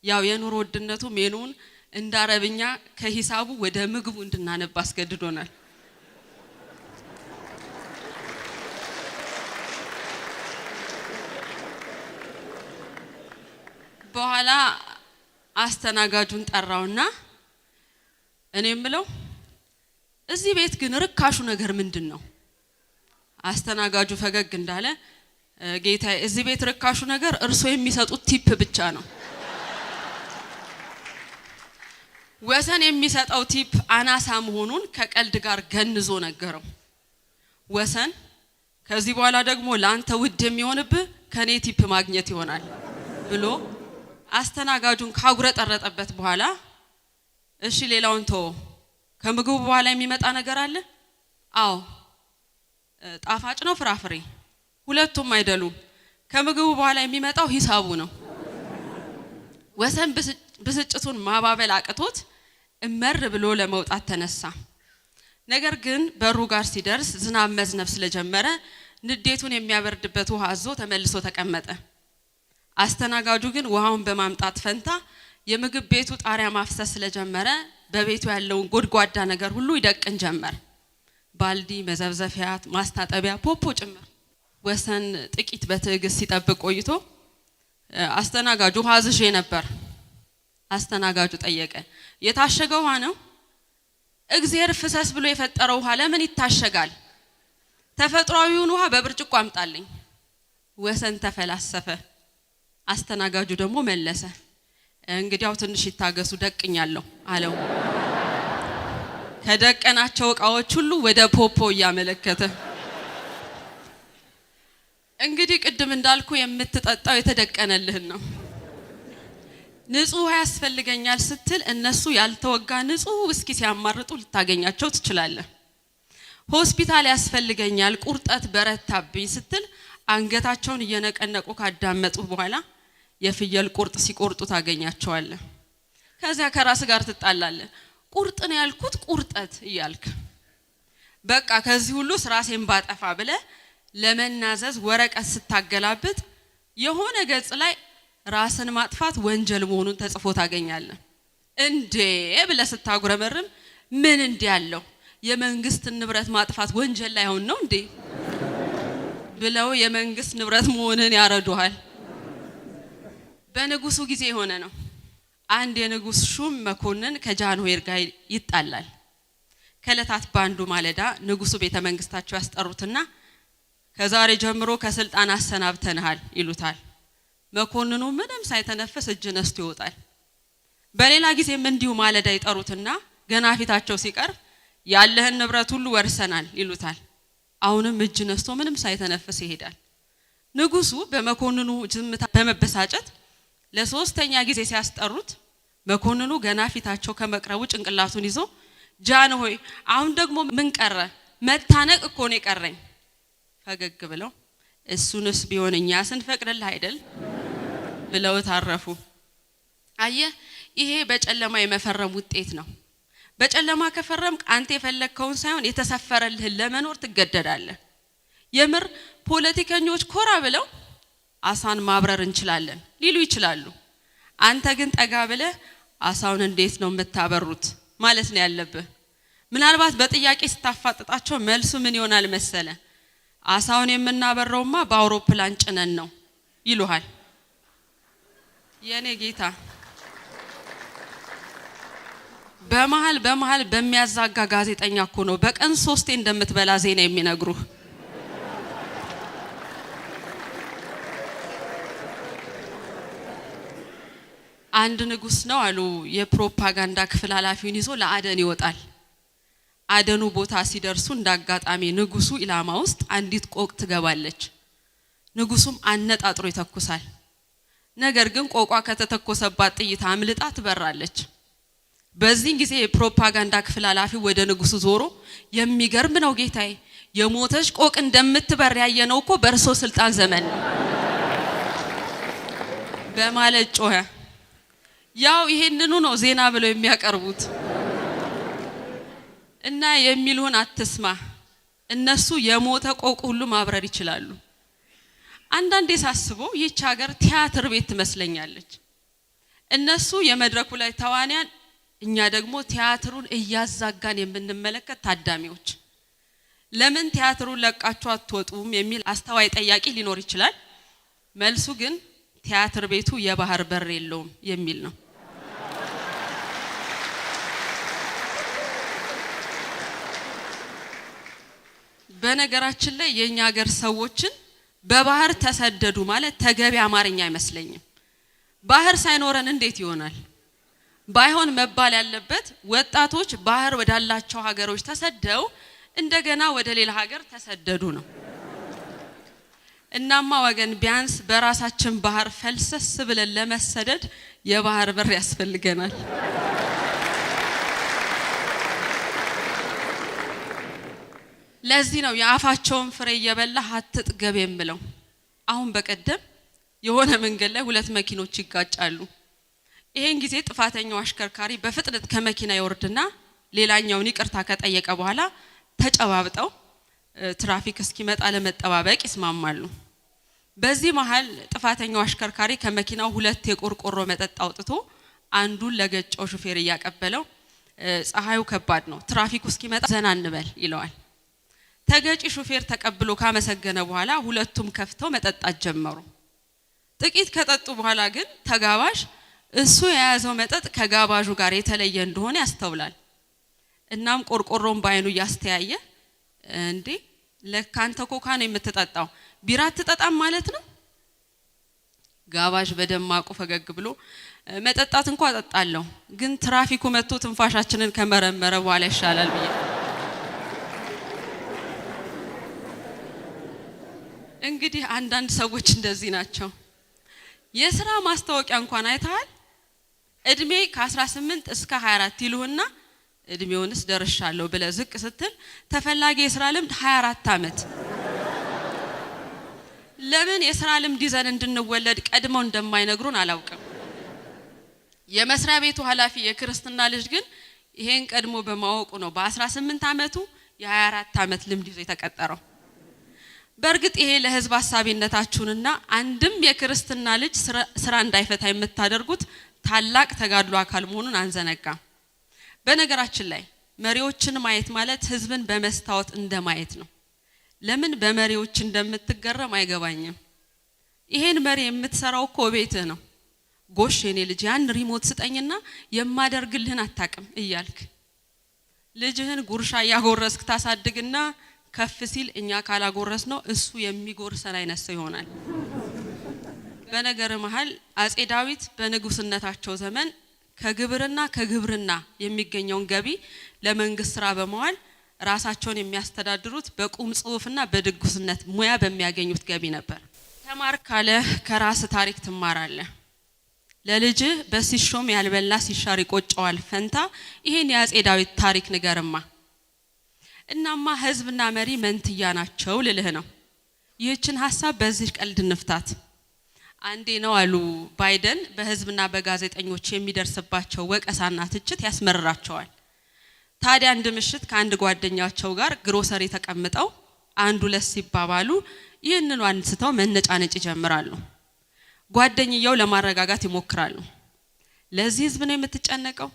ያው የኑሮ ውድነቱ ሜኑን እንደ አረብኛ ከሂሳቡ ወደ ምግቡ እንድናነብ አስገድዶናል። በኋላ አስተናጋጁን ጠራውና እኔ የምለው እዚህ ቤት ግን ርካሹ ነገር ምንድነው? አስተናጋጁ ፈገግ እንዳለ ጌታዬ እዚህ ቤት ርካሹ ነገር እርሶ የሚሰጡት ቲፕ ብቻ ነው። ወሰን የሚሰጠው ቲፕ አናሳ መሆኑን ከቀልድ ጋር ገንዞ ነገረው። ወሰን ከዚህ በኋላ ደግሞ ላንተ ውድ የሚሆንብህ ከኔ ቲፕ ማግኘት ይሆናል ብሎ አስተናጋጁን ካጉረጠረጠበት በኋላ እሺ ሌላውን ተው፣ ከምግቡ በኋላ የሚመጣ ነገር አለ? አዎ። ጣፋጭ ነው ፍራፍሬ? ሁለቱም አይደሉም። ከምግቡ በኋላ የሚመጣው ሂሳቡ ነው። ወሰን ብስጭቱን ማባበል አቅቶት እመር ብሎ ለመውጣት ተነሳ። ነገር ግን በሩ ጋር ሲደርስ ዝናብ መዝነብ ስለጀመረ ንዴቱን የሚያበርድበት ውሃ አዞ ተመልሶ ተቀመጠ። አስተናጋጁ ግን ውሃውን በማምጣት ፈንታ የምግብ ቤቱ ጣሪያ ማፍሰስ ስለጀመረ በቤቱ ያለውን ጎድጓዳ ነገር ሁሉ ይደቅን ጀመር። ባልዲ፣ መዘብዘፊያ፣ ማስታጠቢያ፣ ፖፖ ጭምር። ወሰን ጥቂት በትዕግስት ሲጠብቅ ቆይቶ አስተናጋጁ ውሃ አዝዤ ነበር። አስተናጋጁ ጠየቀ። የታሸገ ውሃ ነው? እግዚአብሔር ፍሰስ ብሎ የፈጠረው ውሃ ለምን ይታሸጋል? ተፈጥሯዊውን ውሃ በብርጭቆ አምጣልኝ። ወሰን ተፈላሰፈ። አስተናጋጁ ደግሞ መለሰ። እንግዲያው ትንሽ ይታገሱ ደቅኛለሁ አለው። ከደቀናቸው እቃዎች ሁሉ ወደ ፖፖ እያመለከተ እንግዲህ ቅድም እንዳልኩ የምትጠጣው የተደቀነልህን ነው። ንጹህ ውሃ ያስፈልገኛል ስትል እነሱ ያልተወጋ ንጹህ ውስኪ ሲያማርጡ ልታገኛቸው ትችላለህ። ሆስፒታል ያስፈልገኛል ቁርጠት በረታብኝ ስትል አንገታቸውን እየነቀነቁ ካዳመጡ በኋላ የፍየል ቁርጥ ሲቆርጡ ታገኛቸዋለህ። ከዚያ ከራስ ጋር ትጣላለህ። ቁርጥ ነው ያልኩት ቁርጠት እያልክ በቃ ከዚህ ሁሉ ራሴን ባጠፋ ብለ ለመናዘዝ ወረቀት ስታገላብጥ የሆነ ገጽ ላይ ራስን ማጥፋት ወንጀል መሆኑን ተጽፎ ታገኛለህ። እንዴ ብለ ስታጉረመርም ምን እንዲያለው የመንግስት ንብረት ማጥፋት ወንጀል ላይ ሆኖ ነው እንዴ ብለው የመንግስት ንብረት መሆንን ያረዱሃል። በንጉሱ ጊዜ የሆነ ነው። አንድ የንጉስ ሹም መኮንን ከጃንሆይ ጋር ይጣላል። ከለታት ባንዱ ማለዳ ንጉሱ ቤተ መንግስታቸው ያስጠሩትና ከዛሬ ጀምሮ ከስልጣን አሰናብተናል ይሉታል። መኮንኑ ምንም ሳይተነፈስ እጅ ነስቶ ይወጣል። በሌላ ጊዜም እንዲሁ ማለዳ ይጠሩትና ገና ፊታቸው ሲቀርብ ያለህን ንብረት ሁሉ ወርሰናል ይሉታል። አሁንም እጅ ነስቶ ምንም ሳይተነፈስ ይሄዳል። ንጉሱ በመኮንኑ ዝምታ በመበሳጨት ለሶስተኛ ጊዜ ሲያስጠሩት መኮንኑ ገና ፊታቸው ከመቅረቡ ጭንቅላቱን ይዞ ጃንሆይ አሁን ደግሞ ምን ቀረ? መታነቅ እኮ ነው የቀረኝ። ፈገግ ብለው እሱንስ ቢሆን እኛ ስንፈቅድልህ አይደል ብለው ታረፉ። አየህ ይሄ በጨለማ የመፈረም ውጤት ነው። በጨለማ ከፈረምክ አንተ የፈለከውን ሳይሆን የተሰፈረልህን ለመኖር ትገደዳለህ። የምር ፖለቲከኞች ኮራ ብለው አሳን ማብረር እንችላለን ሊሉ ይችላሉ። አንተ ግን ጠጋ ብለህ አሳውን እንዴት ነው የምታበሩት ማለት ነው ያለብህ። ምናልባት በጥያቄ ስታፋጥጣቸው መልሱ ምን ይሆናል መሰለ? አሳውን የምናበረውማ በአውሮፕላን ጭነን ነው ይሉሃል። የኔ ጌታ በመሃል በሚያዛጋ ጋዜጠኛ እኮ ነው በቀን 3 እንደምትበላ ዜና የሚነግሩህ። አንድ ንጉስ ነው አሉ የፕሮፓጋንዳ ክፍል ኃላፊውን ይዞ ለአደን ይወጣል። አደኑ ቦታ ሲደርሱ እንዳጋጣሚ ንጉሱ ኢላማ ውስጥ አንዲት ቆቅ ትገባለች። ንጉሱም አነጣጥሮ ይተኩሳል። ነገር ግን ቆቋ ከተተኮሰባት ጥይት አምልጣ ትበራለች። በዚህ ጊዜ የፕሮፓጋንዳ ክፍል ኃላፊ ወደ ንጉሱ ዞሮ የሚገርም ነው ጌታዬ፣ የሞተች ቆቅ እንደምትበር ያየነው እኮ በእርሶ ስልጣን ዘመን ነው በማለት ጮኸ። ያው ይሄንኑ ነው ዜና ብለው የሚያቀርቡት። እና የሚሉን አትስማ፣ እነሱ የሞተ ቆቅ ሁሉ ማብረር ይችላሉ። አንዳንዴ ሳስበው ይህች ሀገር ቲያትር ቤት ትመስለኛለች። እነሱ የመድረኩ ላይ ተዋንያን፣ እኛ ደግሞ ቲያትሩን እያዛጋን የምንመለከት ታዳሚዎች። ለምን ቲያትሩን ለቃችሁ አትወጡም የሚል አስተዋይ ጠያቂ ሊኖር ይችላል። መልሱ ግን ቲያትር ቤቱ የባህር በር የለውም የሚል ነው። በነገራችን ላይ የኛ ሀገር ሰዎችን በባህር ተሰደዱ ማለት ተገቢ አማርኛ አይመስለኝም። ባህር ሳይኖረን እንዴት ይሆናል? ባይሆን መባል ያለበት ወጣቶች ባህር ወዳላቸው ሀገሮች ተሰደው እንደገና ወደ ሌላ ሀገር ተሰደዱ ነው። እናማ ወገን ቢያንስ በራሳችን ባህር ፈልሰስ ብለን ለመሰደድ የባህር በር ያስፈልገናል። ለዚህ ነው የአፋቸውን ፍሬ እየበላህ አትጥገብ የምለው። አሁን በቀደም የሆነ መንገድ ላይ 2 መኪኖች ይጋጫሉ። ይሄን ጊዜ ጥፋተኛው አሽከርካሪ በፍጥነት ከመኪና ይወርድና ሌላኛውን ይቅርታ ከጠየቀ በኋላ ተጨባብጠው ትራፊክ እስኪመጣ ለመጠባበቅ ይስማማሉ። በዚህ መሃል ጥፋተኛው አሽከርካሪ ከመኪናው 2 የቆርቆሮ መጠጥ አውጥቶ አንዱን ለገጨው ሹፌር እያቀበለው ፀሐዩ ከባድ ነው፣ ትራፊኩ እስኪመጣ ዘና እንበል ይለዋል። ተገጪ ሹፌር ተቀብሎ ካመሰገነ በኋላ ሁለቱም ከፍተው መጠጣት ጀመሩ። ጥቂት ከጠጡ በኋላ ግን ተጋባዥ እሱ የያዘው መጠጥ ከጋባዡ ጋር የተለየ እንደሆነ ያስተውላል። እናም ቆርቆሮን ባይኑ ያስተያየ እንዴ ለካንተ ኮካ ነው የምትጠጣው፣ ቢራ አትጠጣም ማለት ነው? ጋባዥ በደማቁ ፈገግ ብሎ መጠጣት እንኳን አጠጣለሁ፣ ግን ትራፊኩ መጥቶ ትንፋሻችንን ከመረመረ በኋላ ይሻላል ብዬ። እንግዲህ አንዳንድ ሰዎች እንደዚህ ናቸው። የሥራ ማስታወቂያ እንኳን አይተሃል? እድሜ ከ18 እስከ 24 ይሉህና እድሜውንስ ደርሻለሁ ብለህ ዝቅ ስትል ተፈላጊ የሥራ ልምድ 24 ዓመት። ለምን የሥራ ልምድ ይዘን እንድንወለድ ቀድመው እንደማይነግሩን አላውቅም። የመስሪያ ቤቱ ኃላፊ የክርስትና ልጅ ግን ይሄን ቀድሞ በማወቁ ነው በ18 ዓመቱ የ24 ዓመት ልምድ ይዞ የተቀጠረው። በእርግጥ ይሄ ለህዝብ ሐሳቢነታችሁንና አንድም የክርስትና ልጅ ስራ እንዳይፈታ የምታደርጉት ታላቅ ተጋድሎ አካል መሆኑን አንዘነጋም። በነገራችን ላይ መሪዎችን ማየት ማለት ህዝብን በመስታወት እንደማየት ነው። ለምን በመሪዎች እንደምትገረም አይገባኝም። ይሄን መሪ የምትሰራው እኮ ቤትህ ነው። ጎሽ የኔ ልጅ ያን ሪሞት ስጠኝና የማደርግልህን አታቅም እያልክ ልጅህን ጉርሻ ያጎረስክ ታሳድግና ከፍ ሲል እኛ ካላጎረስ ነው እሱ የሚጎርሰን አይነት ሰው ይሆናል። በነገር መሃል አጼ ዳዊት በንጉስነታቸው ዘመን ከግብርና የሚገኘውን ገቢ ለመንግስት ስራ በመዋል ራሳቸውን የሚያስተዳድሩት በቁም ጽሁፍና በድጉስነት ሙያ በሚያገኙት ገቢ ነበር። ተማር ካለ ከራስ ታሪክ ትማራለህ። ለልጅ በሲሾም ያልበላ ሲሻር ይቆጨዋል ፈንታ ይሄን የአጼ ዳዊት ታሪክ ንገርማ። እናማ ህዝብና መሪ መንትያ ናቸው ልልህ ነው። ይህችን ሐሳብ በዚህ ቀልድ እንፍታት። አንዴ ነው አሉ ባይደን በህዝብና በጋዜጠኞች የሚደርስባቸው ወቀሳና ትችት ያስመርራቸዋል። ታዲያ አንድ ምሽት ከአንድ ጓደኛቸው ጋር ግሮሰሪ ተቀምጠው አንዱ ለስ ሲባባሉ ይህንኑ አንስተው መነጫነጭ ይጀምራሉ። ጓደኛው ለማረጋጋት ይሞክራሉ። ለዚህ ህዝብ ነው የምትጨነቀው?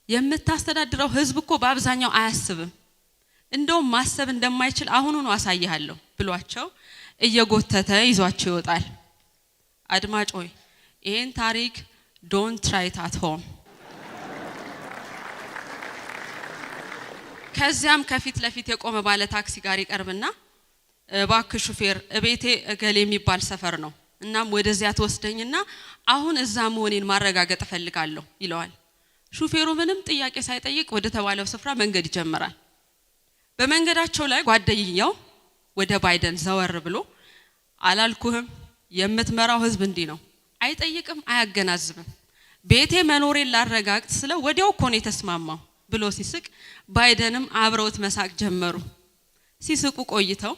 የምታስተዳድረው ህዝብ እኮ በአብዛኛው አያስብም። እንደውም ማሰብ እንደማይችል አሁኑኑ አሳይሃለሁ ብሏቸው እየጎተተ ይዟቸው ይወጣል። አድማጭ ሆይ ይሄን ታሪክ ዶንት ትራይ ኢት አት ሆም። ከዚያም ከፊት ለፊት የቆመ ባለ ታክሲ ጋር ይቀርብና እባክህ ሹፌር እቤቴ እገሌ የሚባል ሰፈር ነው፣ እናም ወደዚያ ተወስደኝና አሁን እዛ መሆኔን ማረጋገጥ እፈልጋለሁ ይለዋል። ሹፌሩ ምንም ጥያቄ ሳይጠይቅ ወደ ተባለው ስፍራ መንገድ ይጀምራል። በመንገዳቸው ላይ ጓደኛው ወደ ባይደን ዘወር ብሎ አላልኩህም የምትመራው ህዝብ እንዲህ ነው፣ አይጠይቅም አያገናዝብም፣ ቤቴ መኖሬን ላረጋግጥ ስለ ወዲያው እኮ ነው የተስማማው ብሎ ሲስቅ ባይደንም አብረውት መሳቅ ጀመሩ። ሲስቁ ቆይተው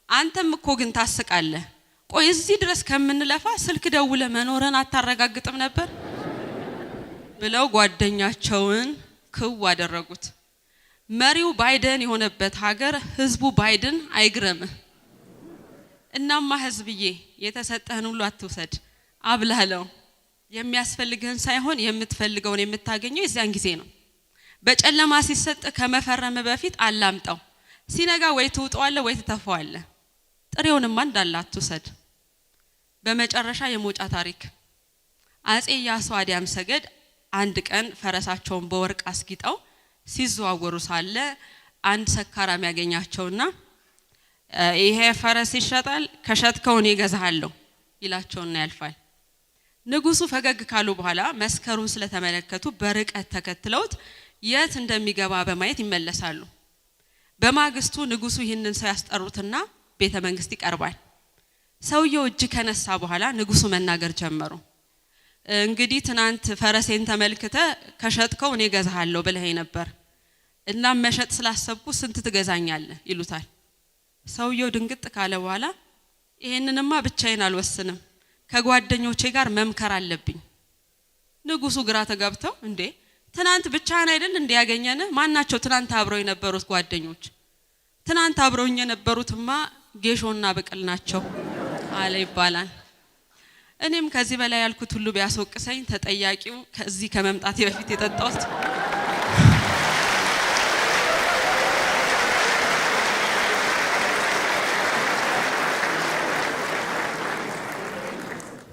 አንተም እኮ ግን ታስቃለህ፣ ቆይ እዚህ ድረስ ከምንለፋ ስልክ ደውለ መኖርን አታረጋግጥም ነበር ብለው ጓደኛቸውን ክው አደረጉት። መሪው ባይደን የሆነበት ሀገር ህዝቡ ባይደን አይግረምህ። እናማ ህዝብዬ የተሰጠህን ሁሉ አትውሰድ አብላለው። የሚያስፈልግህን ሳይሆን የምትፈልገውን የምታገኘው የዚያን ጊዜ ነው። በጨለማ ሲሰጥ ከመፈረም በፊት አላምጣው፣ ሲነጋ ወይ ትውጣዋለህ ወይ ትተፋዋለህ። ጥሬውንማ እንዳለ አትውሰድ። በመጨረሻ የሞጫ ታሪክ። አጼ ኢያሱ አዲያም ሰገድ አንድ ቀን ፈረሳቸውን በወርቅ አስጊጠው ሲዘዋወሩ ሳለ አንድ ሰካራም ያገኛቸውና ይሄ ፈረስ ይሸጣል ከሸጥከው እኔ እገዛሃለሁ ይላቸውና ያልፋል። ንጉሱ ፈገግ ካሉ በኋላ መስከሩን ስለተመለከቱ በርቀት ተከትለውት የት እንደሚገባ በማየት ይመለሳሉ። በማግስቱ ንጉሱ ይህንን ሰው ያስጠሩትና ቤተ መንግስት ይቀርባል። ሰውየው እጅ ከነሳ በኋላ ንጉሱ መናገር ጀመሩ። እንግዲህ ትናንት ፈረሴን ተመልክተ ከሸጥከው እኔ እገዛሃለሁ ብለኸኝ ነበር፣ እናም መሸጥ ስላሰብኩ ስንት ትገዛኛለህ ይሉታል። ሰውየው ድንግጥ ካለ በኋላ ይሄንንማ ብቻዬን አልወስንም፣ ከጓደኞቼ ጋር መምከር አለብኝ። ንጉሱ ግራ ተጋብተው እንዴ ትናንት ብቻህን አይደል እንዲያገኘን? ማናቸው ትናንት አብረው የነበሩት ጓደኞች? ትናንት አብረውኝ የነበሩትማ ጌሾና በቀል ናቸው አለ ይባላል። እኔም ከዚህ በላይ ያልኩት ሁሉ ቢያስወቅሰኝ ተጠያቂው ከዚህ ከመምጣት በፊት የጠጣሁት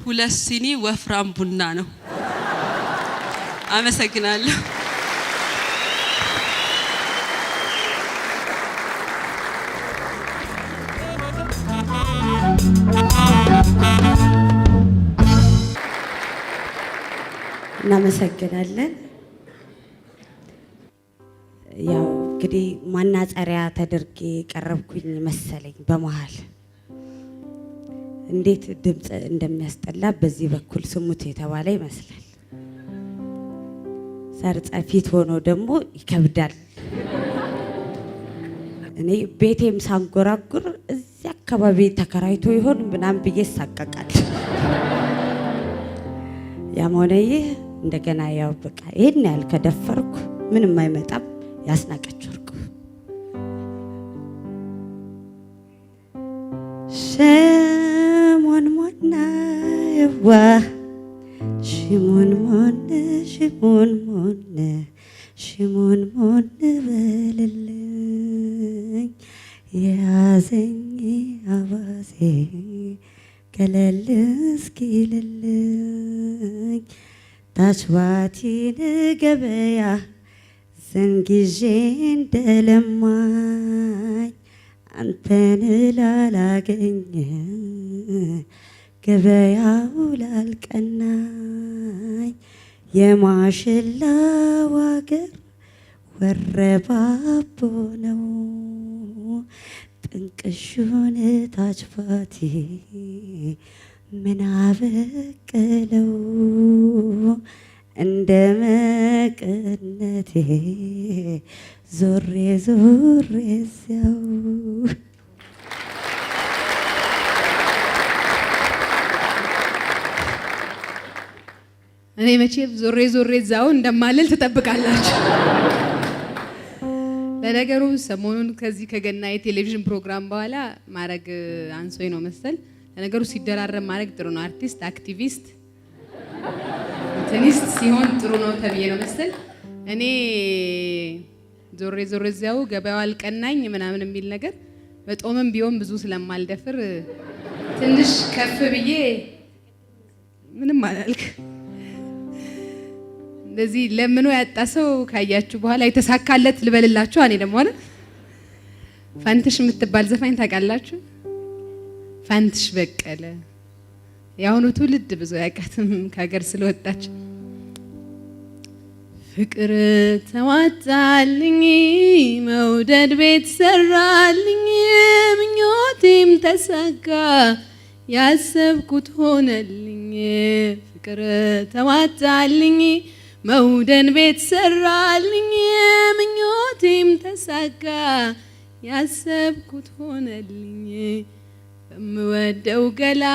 ሁለት ሲኒ ወፍራም ቡና ነው። አመሰግናለሁ። እናመሰግናለን። ያው እንግዲህ ማናጸሪያ ተደርጌ ቀረብኩኝ መሰለኝ። በመሃል እንዴት ድምጽ እንደሚያስጠላ በዚህ በኩል ስሙት የተባለ ይመስላል። ሰርጸ ፊት ሆኖ ደግሞ ይከብዳል። እኔ ቤቴም ሳንጎራጉር እዚያ አካባቢ ተከራይቶ ይሆን ምናምን ብዬ ሳቀቃል። ያም ሆነ ይህ እንደገና ያው በቃ ይሄን ያህል ከደፈርኩ ምንም አይመጣም። ያስናቀች ወርቁ ሽሞን ሞና የዋ ሽሞን ሞን ሽሞን ሞን ሽሞን ሞን በልልኝ ያዘኝ አባዜ ገለል እስኪልልኝ ታችባቲን ገበያ ዘንጊዤ እንደለማኝ አንተን ላላገኝ ገበያው ላልቀናኝ የማሽላው አገር ወረባቦ ነው ጥንቅሹን ታችባቲ ምን አበቀለው እንደ መቀነቴ ዞሬ ዞሬ እዚያው እኔ መቼም ዞሬ ዞሬ እዛው እንደማልል ትጠብቃላችሁ። ለነገሩ ሰሞኑን ከዚህ ከገና የቴሌቪዥን ፕሮግራም በኋላ ማረግ አንሶኝ ነው መሰል። ለነገሩ ሲደራረብ ማረግ ጥሩ ነው። አርቲስት፣ አክቲቪስት፣ ቴኒስት ሲሆን ጥሩ ነው ተብዬ ነው መሰል። እኔ ዞሬ ዞሬ እዚያው ገበያው አልቀናኝ ምናምን የሚል ነገር በጦምም ቢሆን ብዙ ስለማልደፍር ትንሽ ከፍ ብዬ ምንም አላልክ። እንደዚህ ለምኖ ያጣ ሰው ካያችሁ በኋላ የተሳካለት ልበልላችሁ። እኔ ደግሞ አይደል ፋንትሽ የምትባል ዘፋኝ ታውቃላችሁ? ፋንትሽ በቀለ ያሁኑ ትውልድ ብዙ ያውቃትም ከሀገር ስለወጣች። ፍቅር ተዋጣልኝ መውደድ ቤት ሰራልኝ ምኞቴም ተሳካ ያሰብኩት ሆነልኝ። ፍቅር ተዋጣልኝ መውደድ ቤት ሰራልኝ ምኞቴም ተሳካ ያሰብኩት ሆነልኝ። በምወደው ገላ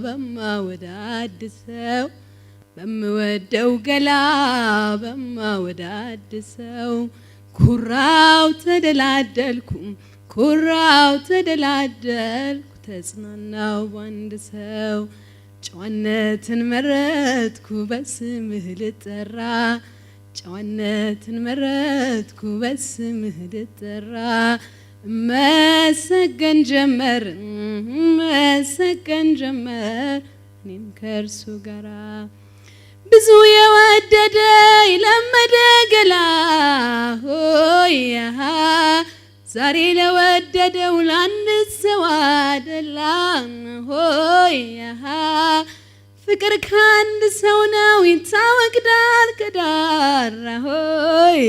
በማወዳድሰው በምወደው ገላ በማወዳድሰው ኩራው ተደላደልኩ ኩራው ተደላደልኩ ተጽናናው ባንድ ሰው ጨዋነትን መረጥኩ በስምህ ልጠራ ጨዋነትን መረጥኩ በስምህ ልጠራ መሰገን ጀመር እኔም ከእርሱ ጋራ ብዙ የወደደ የለመደ ገላ ሆይ ዛሬ ለወደደው ለአንድ ሰው አደላ ሆይ ፍቅር ከአንድ ሰው ነው ይታወቅ ዳር ከዳር ሆይ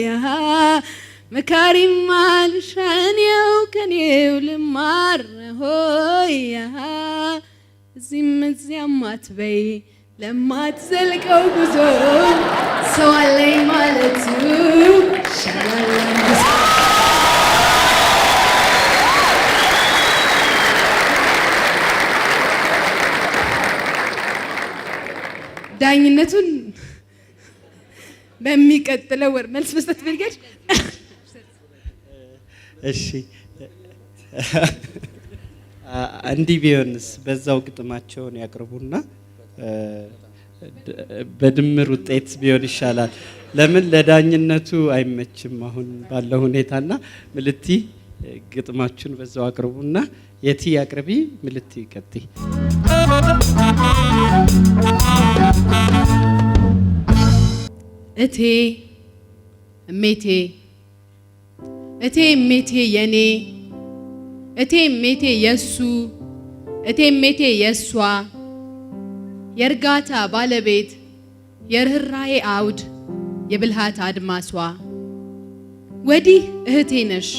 መካሪም አልሻ እኔው ከኔው ልማር ሆይ እዚህም እዚያም አትበይ ለማትዘልቀው ጉዞ ሰው አለኝ ማለቱ ይሻላል። ዳኝነቱን በሚቀጥለው ወር መልስ መስጠት ፈልገሽ? እሺ እንዲህ ቢሆንስ በዛው ግጥማቸውን ያቅርቡና በድምር ውጤት ቢሆን ይሻላል። ለምን ለዳኝነቱ አይመችም አሁን ባለው ሁኔታና ምልቲ ግጥማችሁን በዛው አቅርቡና የቲ አቅርቢ ምልቲ ቀጥይ። እቴ እሜቴ እቴ እሜቴ የኔ እቴ እሜቴ የሱ እቴ እሜቴ የሷ የእርጋታ ባለቤት የርህራሄ አውድ የብልሃት አድማሷ ወዲህ እህቴ ነሽ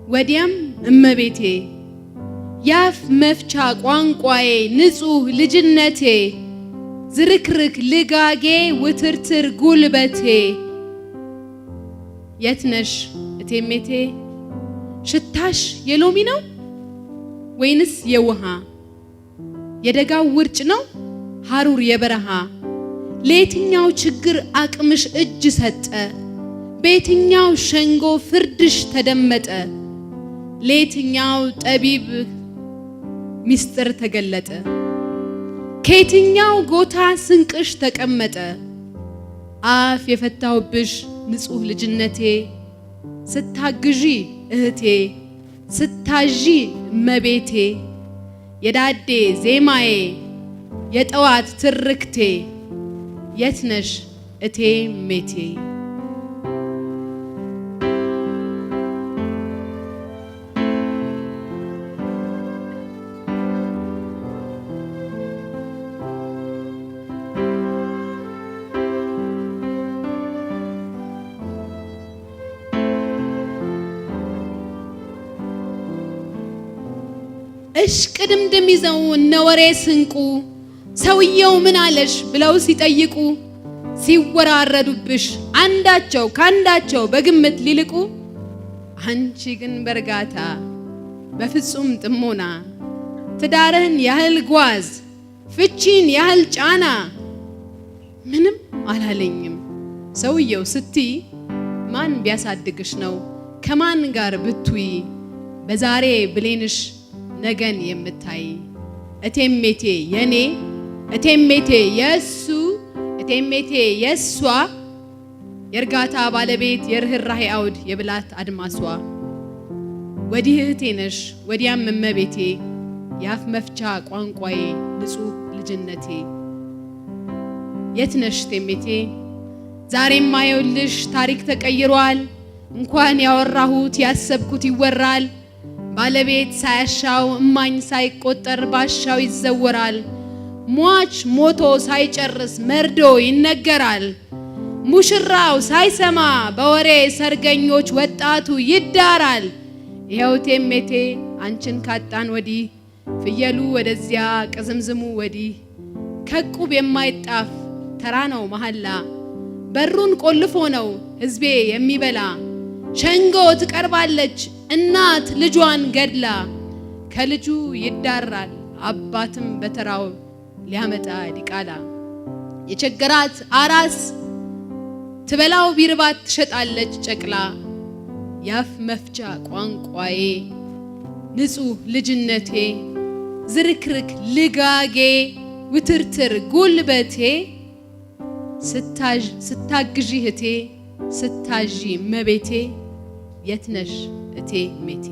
ወዲያም እመቤቴ ያፍ መፍቻ ቋንቋዬ ንጹህ ልጅነቴ ዝርክርክ ልጋጌ ውትርትር ጉልበቴ የትነሽ እቴሜቴ ሽታሽ የሎሚ ነው ወይንስ የውሃ? የደጋው ውርጭ ነው ሐሩር የበረሃ? ለየትኛው ችግር አቅምሽ እጅ ሰጠ? በየትኛው ሸንጎ ፍርድሽ ተደመጠ? ለየትኛው ጠቢብ ሚስጥር ተገለጠ? ከየትኛው ጎታ ስንቅሽ ተቀመጠ? አፍ የፈታሁብሽ ንጹህ ልጅነቴ፣ ስታግዢ እህቴ፣ ስታዢ እመቤቴ፣ የዳዴ ዜማዬ፣ የጠዋት ትርክቴ፣ የትነሽ እቴ ሜቴ። እሽቅድምድም ይዘው እነ ወሬ ስንቁ ሰውየው ምን አለሽ ብለው ሲጠይቁ ሲወራረዱብሽ አንዳቸው ካንዳቸው በግምት ሊልቁ አንቺ ግን በርጋታ በፍጹም ጥሞና ትዳርህን ያህል ጓዝ ፍቺን ያህል ጫና ምንም አላለኝም ሰውየው ስትይ ማን ቢያሳድግሽ ነው ከማን ጋር ብትይ በዛሬ ብሌንሽ ነገን የምታይ እቴሜቴ የኔ እቴሜቴ የሱ እቴሜቴ የሷ የእርጋታ ባለቤት የርህራሄ አውድ የብላት አድማሷ ወዲህ እህቴ ነሽ ወዲያም እመቤቴ ያፍ መፍቻ ቋንቋዬ ንጹህ ልጅነቴ የት ነሽ እቴሜቴ ዛሬም ማየውልሽ ታሪክ ተቀይሯል እንኳን ያወራሁት ያሰብኩት ይወራል ባለቤት ሳያሻው እማኝ ሳይቆጠር ባሻው ይዘወራል ሟች ሞቶ ሳይጨርስ መርዶ ይነገራል ሙሽራው ሳይሰማ በወሬ ሰርገኞች ወጣቱ ይዳራል ይሄው እቴሜቴ አንቺን ካጣን ወዲህ ፍየሉ ወደዚያ ቅዝምዝሙ ወዲህ ከቁብ የማይጣፍ ተራ ነው መሐላ በሩን ቆልፎ ነው ህዝቤ የሚበላ ሸንጎ ትቀርባለች እናት ልጇን ገድላ ከልጁ ይዳራል አባትም በተራው ሊያመጣ ዲቃላ የቸገራት አራስ ትበላው ቢርባት ትሸጣለች ጨቅላ ያፍ መፍቻ ቋንቋዬ ንጹህ ልጅነቴ ዝርክርክ ልጋጌ ውትርትር ጉልበቴ ስታግዢ እህቴ ስታዢ መቤቴ የትነሽ እቴ ሜቴ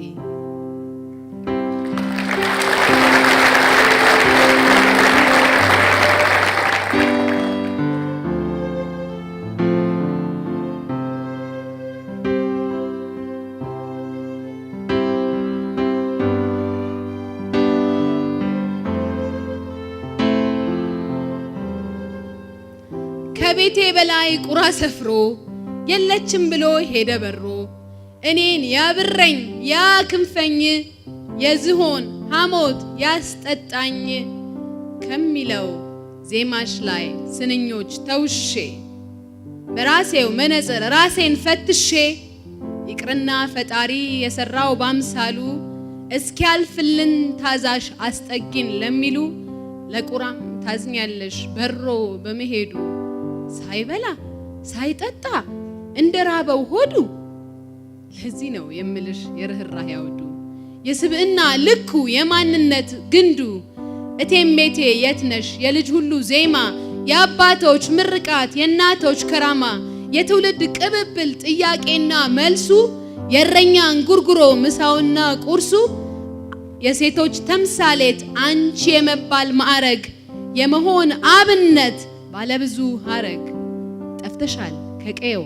ከቤቴ በላይ ቁራ ሰፍሮ የለችም ብሎ ሄደ በሮ እኔን ያብረኝ ያክንፈኝ የዝሆን ሐሞት ያስጠጣኝ ከሚለው ዜማሽ ላይ ስንኞች ተውሼ በራሴው መነጽር ራሴን ፈትሼ ይቅርና ፈጣሪ የሰራው ባምሳሉ እስኪያልፍልን ታዛሽ አስጠጊን ለሚሉ ለቁራም ታዝኛለሽ በሮ በመሄዱ ሳይበላ ሳይጠጣ እንደራበው ሆዱ ለዚህ ነው የምልሽ የርህራሄ አውዱ የስብዕና ልኩ የማንነት ግንዱ እቴሜቴ የትነሽ የልጅ ሁሉ ዜማ የአባቶች ምርቃት የእናቶች ከራማ የትውልድ ቅብብል ጥያቄና መልሱ የእረኛ እንጉርጉሮ ምሳውና ቁርሱ የሴቶች ተምሳሌት አንቺ የመባል ማዕረግ የመሆን አብነት ባለብዙ ሐረግ ጠፍተሻል ከቀየው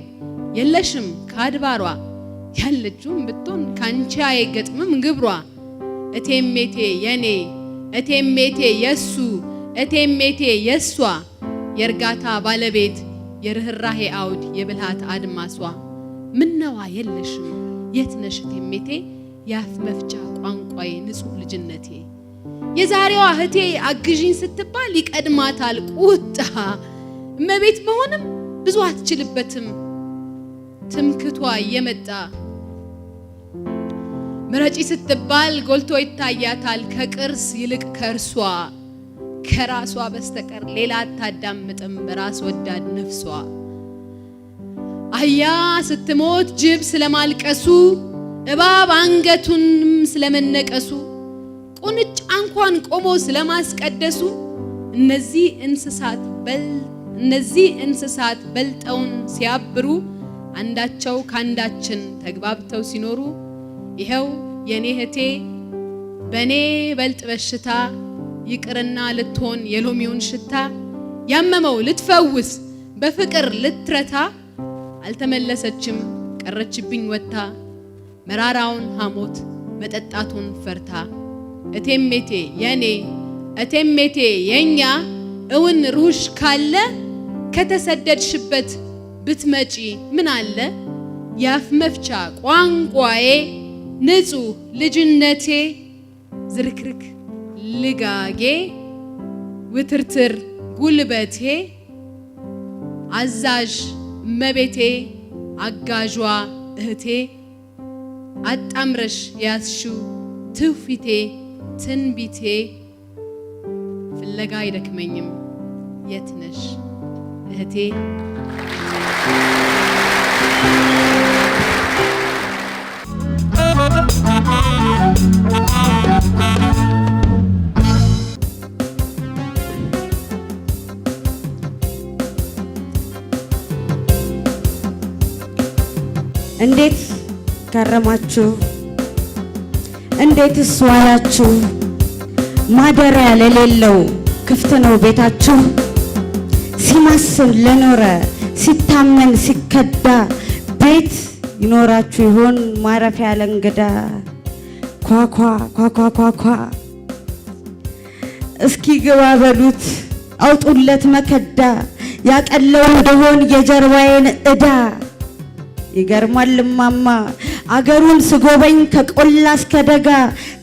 የለሽም ካድባሯ ያለችም ብትሆን ካንቺ አይገጥምም ግብሯ እቴሜቴ የኔ እቴሜቴ የሱ እቴሜቴ የሷ የእርጋታ ባለቤት የርህራሄ አውድ የብልሃት አድማሷ ምነዋ የለሽም የትነሽ እቴሜቴ ያፍ መፍቻ ቋንቋዬ ንጹህ ልጅነቴ የዛሬዋ እህቴ አግዢኝ ስትባል ይቀድማታል ቁጣ እመቤት መሆንም ብዙ አትችልበትም ትምክቷ እየመጣ ምረጪ ስትባል ጎልቶ ይታያታል ከቅርስ ይልቅ ከእርሷ ከራሷ በስተቀር ሌላ አታዳምጥም በራስ ወዳድ ነፍሷ። አህያ ስትሞት ጅብ ስለማልቀሱ እባብ አንገቱንም ስለመነቀሱ ቁንጫ እንኳን ቆሞ ስለማስቀደሱ እነዚህ እንስሳት በልጠውን ሲያብሩ አንዳቸው ካንዳችን ተግባብተው ሲኖሩ ይሄው የኔ እህቴ በኔ በልጥ በሽታ ይቅርና ልትሆን የሎሚውን ሽታ ያመመው ልትፈውስ በፍቅር ልትረታ አልተመለሰችም ቀረችብኝ ወታ መራራውን ሐሞት መጠጣቱን ፈርታ። እቴሜቴ የኔ እቴሜቴ የኛ እውን ሩሽ ካለ ከተሰደድሽበት ብትመጪ ምን አለ ያፍ መፍቻ ቋንቋዬ ንጹህ ልጅነቴ ዝርክርክ ልጋጌ ውትርትር ጉልበቴ አዛዥ መቤቴ አጋዧ እህቴ አጣምረሽ ያስሹ ትውፊቴ ትንቢቴ ፍለጋ አይደክመኝም የት ነሽ እህቴ። እንዴት ከረማችሁ? እንዴትስ ዋላችሁ? ማደሪያ ለሌለው ክፍት ነው ቤታችሁ። ሲማስን ለኖረ ሲታመን ሲከዳ ቤት ይኖራችሁ ይሆን ማረፊያ ለእንግዳ? ኳኳ ኳኳ ኳኳ እስኪ ግባ በሉት አውጡለት መከዳ ያቀለው እንደሆን የጀርባዬን ዕዳ። ይገርማል እማማ አገሩን ስጎበኝ ከቆላ እስከ ደጋ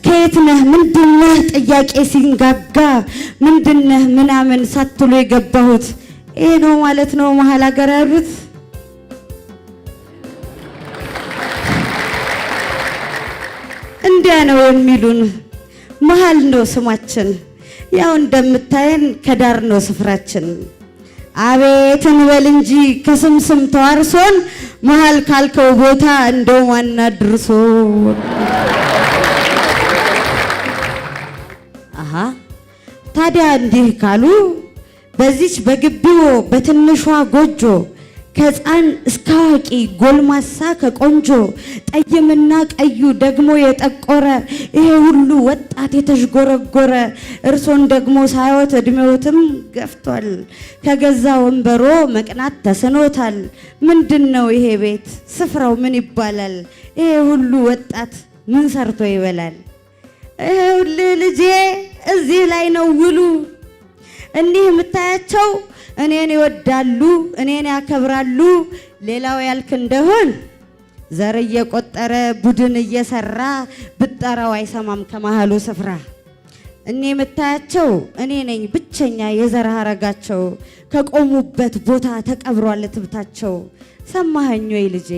ከየት ነህ ምንድነህ ጥያቄ ሲንጋጋ ምንድነህ ምናምን ሳትሉ የገባሁት ይሄ ነው ማለት ነው መሀል አገር ያሉት። እንዲያ ነው የሚሉን መሀል ነው ስማችን ያው እንደምታየን ከዳር ነው ስፍራችን። አቤት እንበል እንጂ ከስምስም ተዋርሶን መሀል ካልከው ቦታ እንደው ዋና ድርሶ። አሃ ታዲያ እንዲህ ካሉ በዚች በግቢው በትንሿ ጎጆ ከሕፃን እስከ አዋቂ ጎልማሳ ከቆንጆ ጠይምና ቀዩ ደግሞ የጠቆረ ይሄ ሁሉ ወጣት የተሽጎረጎረ እርሶን ደግሞ ሳይወት እድሜዎትም ገፍቷል ከገዛ ወንበሮ መቅናት ተስኖታል። ምንድነው ይሄ ቤት ስፍራው ምን ይባላል? ይሄ ሁሉ ወጣት ምን ሰርቶ ይበላል? ይሄውልህ ልጄ እዚህ ላይ ነው ውሉ። እኒህ የምታያቸው እኔን ይወዳሉ እኔን ያከብራሉ። ሌላው ያልክ እንደሆን ዘር እየቆጠረ ቡድን እየሰራ ብጠራው አይሰማም ከመሃሉ ስፍራ። እኔ የምታያቸው እኔ ነኝ ብቸኛ የዘር ሐረጋቸው ከቆሙበት ቦታ ተቀብሯል ትብታቸው። ሰማኸኝ ወይ ልጄ?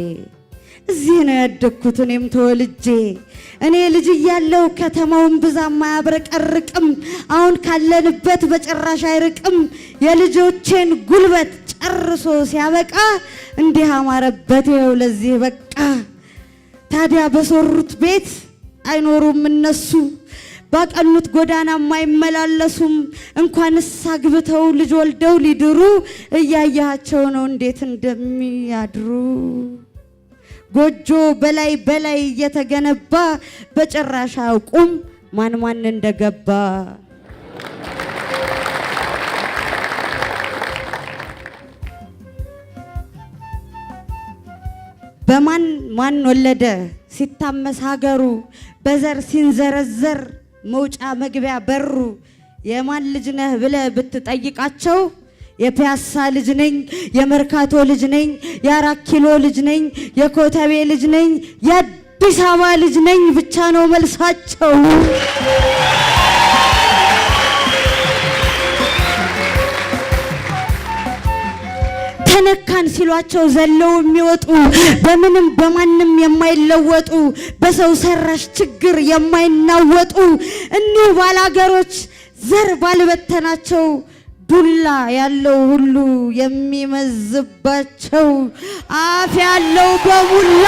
እዚህ ነው ያደግኩት እኔም ተወልጄ። እኔ ልጅ እያለሁ ከተማውን ብዛም አያብረቀርቅም አሁን ካለንበት በጭራሽ አይርቅም። የልጆቼን ጉልበት ጨርሶ ሲያበቃ እንዲህ አማረበት ይኸው ለዚህ በቃ። ታዲያ በሰሩት ቤት አይኖሩም እነሱ ባቀኑት ጎዳና የማይመላለሱም እንኳንስ አግብተው ልጅ ወልደው ሊድሩ እያያቸው ነው እንዴት እንደሚያድሩ። ጎጆ በላይ በላይ እየተገነባ በጭራሽ አያውቁም ማን ማን እንደገባ። በማን ማን ወለደ ሲታመስ ሀገሩ በዘር ሲንዘረዘር መውጫ መግቢያ በሩ። የማን ልጅ ነህ ብለህ ብትጠይቃቸው የፒያሳ ልጅ ነኝ የመርካቶ ልጅ ነኝ የአራት ኪሎ ልጅ ነኝ የኮተቤ ልጅ ነኝ የአዲስ አበባ ልጅ ነኝ ብቻ ነው መልሳቸው። ተነካን ሲሏቸው ዘለው የሚወጡ በምንም በማንም የማይለወጡ በሰው ሰራሽ ችግር የማይናወጡ እኒህ ባላገሮች ዘር ባልበተናቸው ዱላ ያለው ሁሉ የሚመዝባቸው አፍ ያለው በሙላ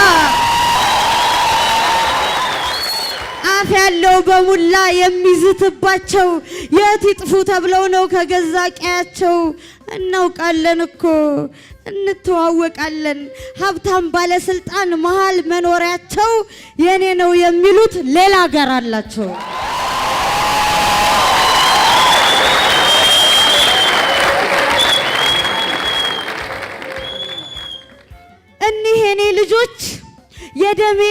የሚዝትባቸው የት ይጥፉ ተብለው ነው ከገዛ ቀያቸው። እናውቃለን እኮ እንተዋወቃለን ሀብታም ባለስልጣን መሃል መኖሪያቸው የኔ ነው የሚሉት ሌላ ሀገር አላቸው። እኒህ የኔ ልጆች የደሜ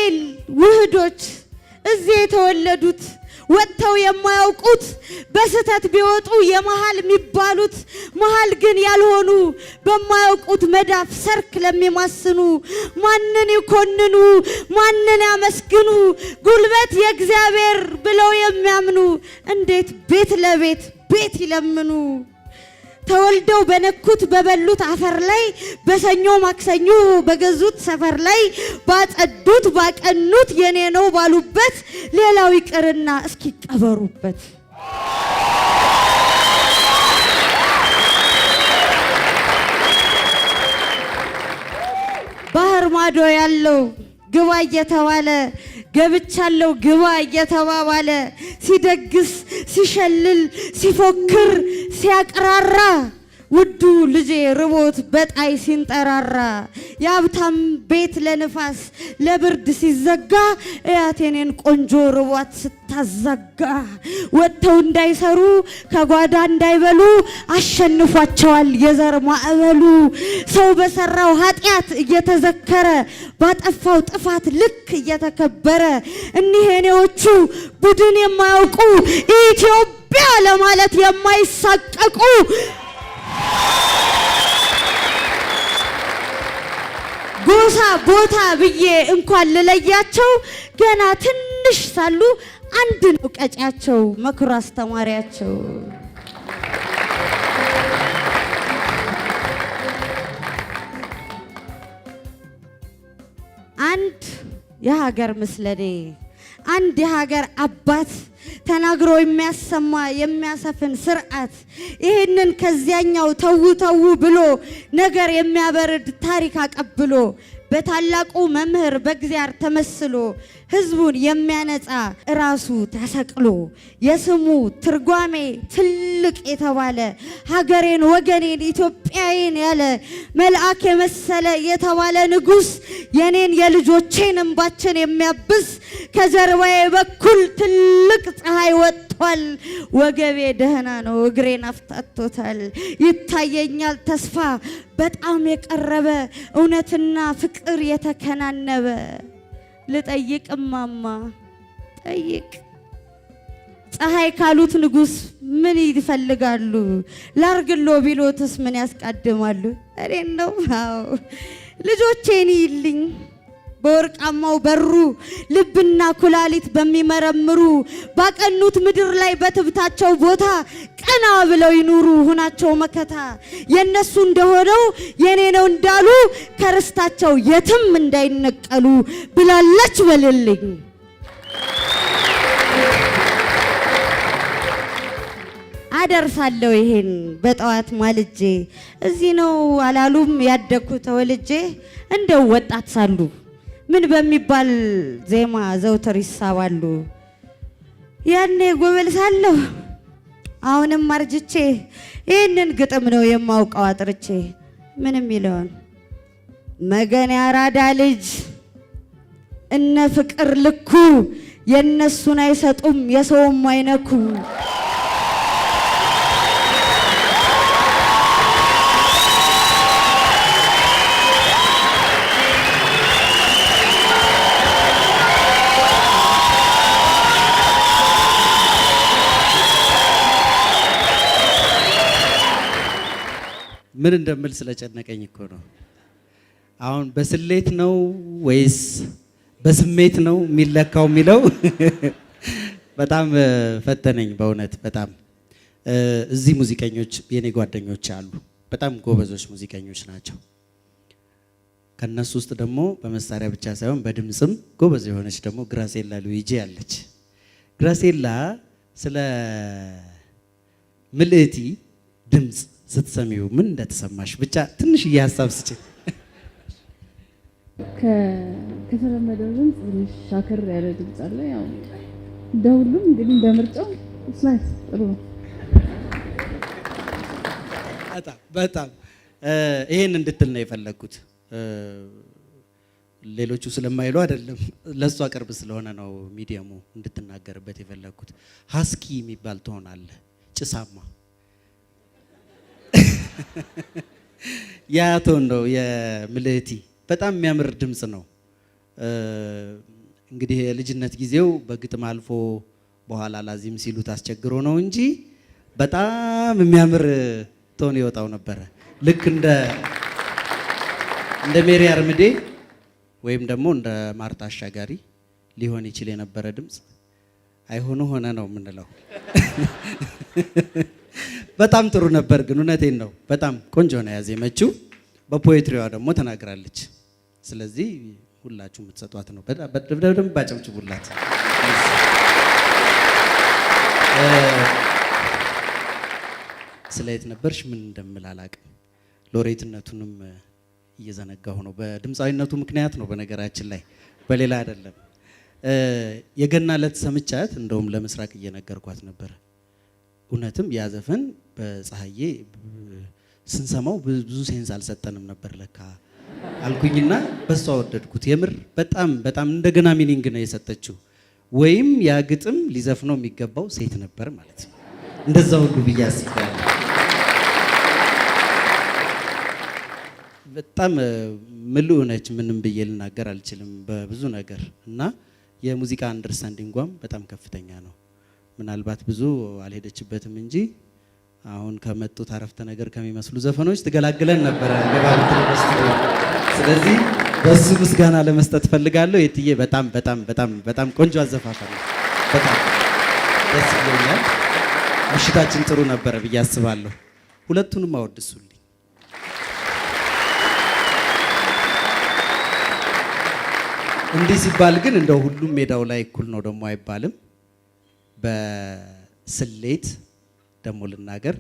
ውህዶች እዚህ የተወለዱት ወጥተው የማያውቁት በስተት ቢወጡ የመሃል የሚባሉት መሃል ግን ያልሆኑ በማያውቁት መዳፍ ሰርክ ለሚማስኑ ማንን ይኮንኑ ማንን ያመስግኑ ጉልበት የእግዚአብሔር ብለው የሚያምኑ እንዴት ቤት ለቤት ቤት ይለምኑ። ተወልደው በነኩት በበሉት አፈር ላይ በሰኞ ማክሰኞ በገዙት ሰፈር ላይ ባጸዱት ባቀኑት የኔ ነው ባሉበት ሌላው ይቅርና እስኪቀበሩበት ባህር ማዶ ያለው ግባ እየተባለ ገብቻለሁ ግባ እየተባባለ ሲደግስ ሲሸልል ሲፎክር ሲያቀራራ ውዱ ልጄ ርቦት በጣይ ሲንጠራራ የሀብታም ቤት ለንፋስ ለብርድ ሲዘጋ እያቴኔን ቆንጆ ርቧት ስታዘጋ ወጥተው እንዳይሰሩ ከጓዳ እንዳይበሉ አሸንፏቸዋል የዘር ማዕበሉ። ሰው በሰራው ኃጢአት እየተዘከረ ባጠፋው ጥፋት ልክ እየተከበረ እኒህ የኔዎቹ ቡድን የማያውቁ ኢትዮጵያ ለማለት የማይሳቀቁ ጎሳ ቦታ ብዬ እንኳን ልለያቸው ገና ትንሽ ሳሉ አንድ ነው ቀጫቸው መክሮ አስተማሪያቸው። አንድ የሀገር ምስለኔ አንድ የሀገር አባት ተናግሮ የሚያሰማ የሚያሰፍን ስርዓት ይሄንን ከዚያኛው ተው ብሎ ነገር የሚያበርድ ታሪክ አቀብሎ በታላቁ መምህር በእግዚአብሔር ተመስሎ ህዝቡን የሚያነጻ ራሱ ተሰቅሎ የስሙ ትርጓሜ ትልቅ የተባለ ሀገሬን ወገኔን ኢትዮጵያዬን ያለ መልአክ የመሰለ የተባለ ንጉስ የኔን የልጆቼን እንባችን የሚያብስ ከጀርባዬ በኩል ትልቅ ፀሐይ ወጥቷል። ወገቤ ደህና ነው እግሬን አፍታቶታል። ይታየኛል ተስፋ በጣም የቀረበ እውነትና ፍቅር የተከናነበ። ልጠይቅ እማማ ጠይቅ ፀሐይ ካሉት ንጉስ ምን ይፈልጋሉ? ላርግሎ ቢሎትስ ምን ያስቀድማሉ? እኔን ነው አዎ ልጆቼን ይልኝ በወርቃማው በሩ ልብና ኩላሊት በሚመረምሩ ባቀኑት ምድር ላይ በትብታቸው ቦታ ቀና ብለው ይኑሩ ሁናቸው መከታ የነሱ እንደሆነው የኔ ነው እንዳሉ ከርስታቸው የትም እንዳይነቀሉ ብላለች በልልኝ። አደርሳለሁ ይሄን በጠዋት ማልጄ እዚህ ነው አላሉም ያደኩት ተወልጄ እንደው ወጣት ሳሉ ምን በሚባል ዜማ ዘውትር ይሳባሉ። ያኔ ጎበል ሳለሁ አሁንም አርጅቼ ይህንን ግጥም ነው የማውቀው አጥርቼ ምንም ይለውን መገን ያራዳ ልጅ እነ ፍቅር ልኩ የነሱን አይሰጡም የሰውም አይነኩ። ምን እንደምል ስለጨነቀኝ እኮ ነው። አሁን በስሌት ነው ወይስ በስሜት ነው የሚለካው የሚለው በጣም ፈተነኝ በእውነት በጣም። እዚህ ሙዚቀኞች የኔ ጓደኞች አሉ፣ በጣም ጎበዞች ሙዚቀኞች ናቸው። ከነሱ ውስጥ ደግሞ በመሳሪያ ብቻ ሳይሆን በድምጽም ጎበዝ የሆነች ደግሞ ግራሴላ ሉዊጂ አለች። ግራሴላ ስለ ምልእቲ ድምጽ ስትሰሚው ምን እንደተሰማሽ ብቻ ትንሽ ሀሳብ ስጪ። ከተለመደው ድምጽ ትንሽ ሻከር ያለ ድምጽ አለ። ያው እንደሁሉም እንግዲህ እንደምርጫው ስላይስ ጥሩ ነው። በጣም ይሄን እንድትል ነው የፈለኩት። ሌሎቹ ስለማይሉ አይደለም፣ ለሷ ቅርብ ስለሆነ ነው ሚዲየሙ እንድትናገርበት የፈለኩት። ሀስኪ የሚባል ትሆናለህ፣ ጭሳማ ያ ቶን ነው የምልእቲ። በጣም የሚያምር ድምጽ ነው። እንግዲህ የልጅነት ጊዜው በግጥም አልፎ በኋላ ላዚም ሲሉት አስቸግሮ ነው እንጂ በጣም የሚያምር ቶን ይወጣው ነበረ። ልክ እንደ ሜሪ አርምዴ ወይም ደግሞ እንደ ማርታ አሻጋሪ ሊሆን ይችል የነበረ ድምጽ አይሆኑ ሆነ ነው የምንለው። በጣም ጥሩ ነበር ግን እውነቴን ነው። በጣም ቆንጆ ነው ያዜመችው። በፖኤትሪዋ ደግሞ ተናግራለች። ስለዚህ ሁላችሁ የምትሰጧት ነው። በደንብ አጨብጭቡላት። ስለየት ነበርሽ ምን እንደምል አላቅም። ሎሬትነቱንም እየዘነጋሁ ነው። በድምፃዊነቱ ምክንያት ነው በነገራችን ላይ በሌላ አይደለም። የገና ዕለት ሰምቻት እንደውም ለምስራቅ እየነገርኳት ነበር። እውነትም ያ ዘፈን በፀሐዬ ስንሰማው ብዙ ሴንስ አልሰጠንም ነበር ለካ አልኩኝና በሷ ወደድኩት። የምር በጣም በጣም እንደገና ሚኒንግ ነው የሰጠችው። ወይም ያ ግጥም ሊዘፍነው የሚገባው ሴት ነበር ማለት ነው። እንደዛ ሁሉ ብዬ አስቤያለሁ። በጣም ምሉዕ ነች። ምንም ብዬ ልናገር አልችልም በብዙ ነገር እና የሙዚቃ አንደርስታንዲንጓም በጣም ከፍተኛ ነው። ምናልባት ብዙ አልሄደችበትም እንጂ አሁን ከመጡት አረፍተ ነገር ከሚመስሉ ዘፈኖች ትገላግለን ነበረ ገባብት። ስለዚህ በሱ ምስጋና ለመስጠት ፈልጋለሁ። የትዬ በጣም በጣም በጣም በጣም ቆንጆ አዘፋፈን ነው። በጣም ደስ ይለኛል። ምሽታችን ጥሩ ነበረ ብዬ አስባለሁ። ሁለቱንም አወድሱልኝ። እንዲህ ሲባል ግን እንደው ሁሉም ሜዳው ላይ እኩል ነው ደግሞ አይባልም። በስሌት ደግሞ ልናገር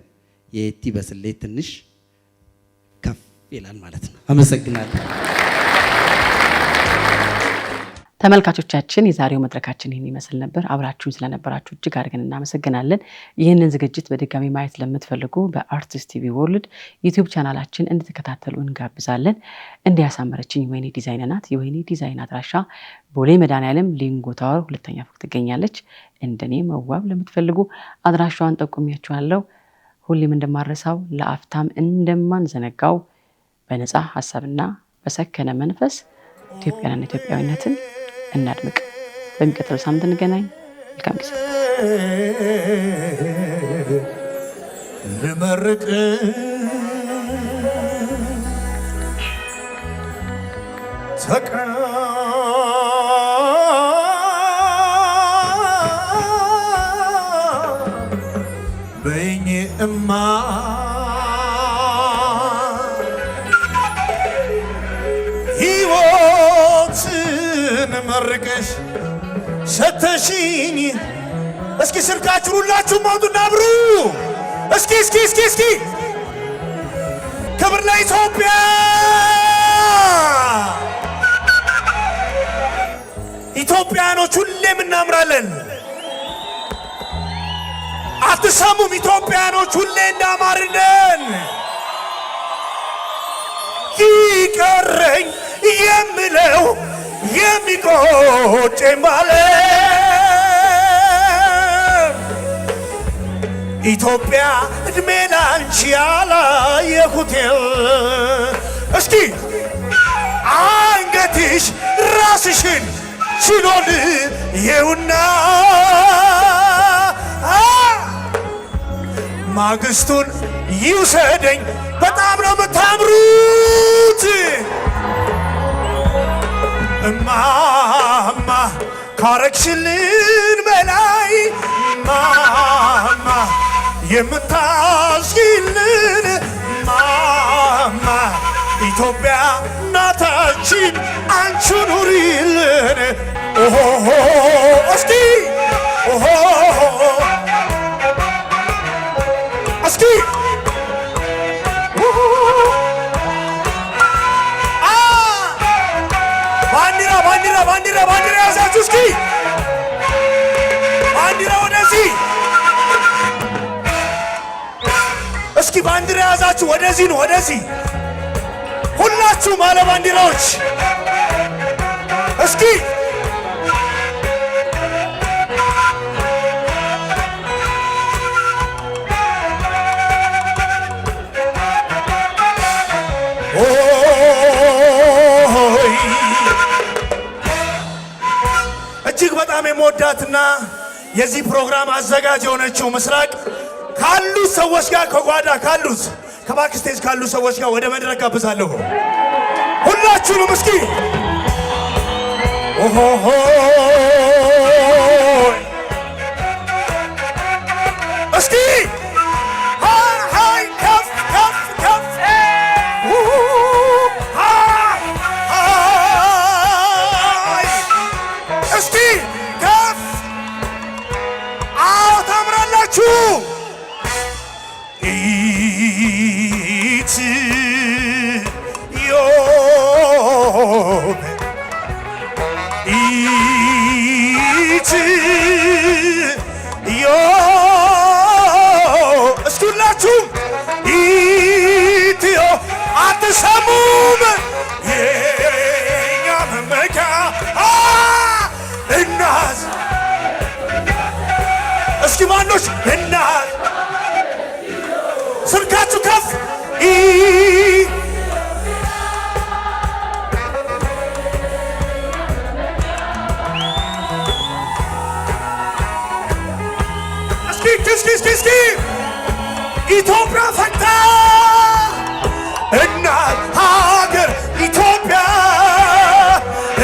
የቲ በስሌት ትንሽ ከፍ ይላል ማለት ነው። አመሰግናለሁ። ተመልካቾቻችን የዛሬው መድረካችን ይህን ይመስል ነበር። አብራችሁን ስለነበራችሁ እጅግ አድርገን እናመሰግናለን። ይህንን ዝግጅት በድጋሚ ማየት ለምትፈልጉ በአርቲስት ቲቪ ወርልድ ዩቲዩብ ቻናላችን እንድትከታተሉ እንጋብዛለን። እንዲያሳመረችኝ ወይኔ ዲዛይን ናት። የወይኔ ዲዛይን አድራሻ ቦሌ መድኃኔዓለም ሊንጎ ታወር 2ኛ ፎቅ ትገኛለች። እንደኔ መዋብ ለምትፈልጉ አድራሻዋን ጠቁሚያችኋለሁ። ሁሌም እንደማረሳው ለአፍታም እንደማንዘነጋው በነፃ ሀሳብና በሰከነ መንፈስ ኢትዮጵያንና ኢትዮጵያዊነትን እናድምቅ። በሚቀጥለው ሳምንት እንገናኝ። መልካም ጊዜ። ልመርቅ በይኝ እማ ሕይወትን መርቀሽ ሰተሽኝ። እስኪ ስልካችሁን ሁላችሁም አውጡና አብሩ። እስኪ እስኪ እስኪ እስኪ ክብር ለኢትዮጵያ! ኢትዮጵያኖች ሁሌም እናምራለን። አትሰሙም? ኢትዮጵያኖች ሁሌ እንዳማርለን። ይቀረኝ የምለው የሚቆጨኝ ባለም ኢትዮጵያ እድሜ ላንቺ ያላየሁት እስኪ አንገትሽ ራስሽን ችሎል ይውና ማግስቱን ይውሰደኝ። በጣም ነው የምታምሩት እማማ ካረግሽልን በላይ ማማ የምታስጊልን ማማ ኢትዮጵያ ናታች አንቺን አንቺ ኑሪልን ኦሆ እስኪ ኦሆ እስኪ ባንዲራ ባንዲራ ባንዲራ ባንዲራ ያዛችሁ እስኪ ባንዲራ ወደዚህ እስኪ ባንዲራ ያዛችሁ ወደዚህ ነው ወደዚህ ሁላችሁ ማለ ባንዲራዎች እስኪ እጅግ በጣም የምወዳትና የዚህ ፕሮግራም አዘጋጅ የሆነችው ምስራቅ ካሉት ሰዎች ጋር ከጓዳ ካሉት ከባክስቴጅ ካሉ ሰዎች ጋር ወደ መድረክ ጋብዛለሁ። ሁላችሁንም እስኪ ኦሆ እስኪ ሃይ ከፍ ከፍ ከፍ እስኪ ከፍ አዎ ታምራላችሁ። እስኪሁላችሁም ኢትዮ አትሰሙም የኛ መመኪያ እናት እስኪ ማኖች እናት ስልካችሁ ከፍ እስኪ ኢትዮጵያ ፈታ እናት ሀገር ኢትዮጵያ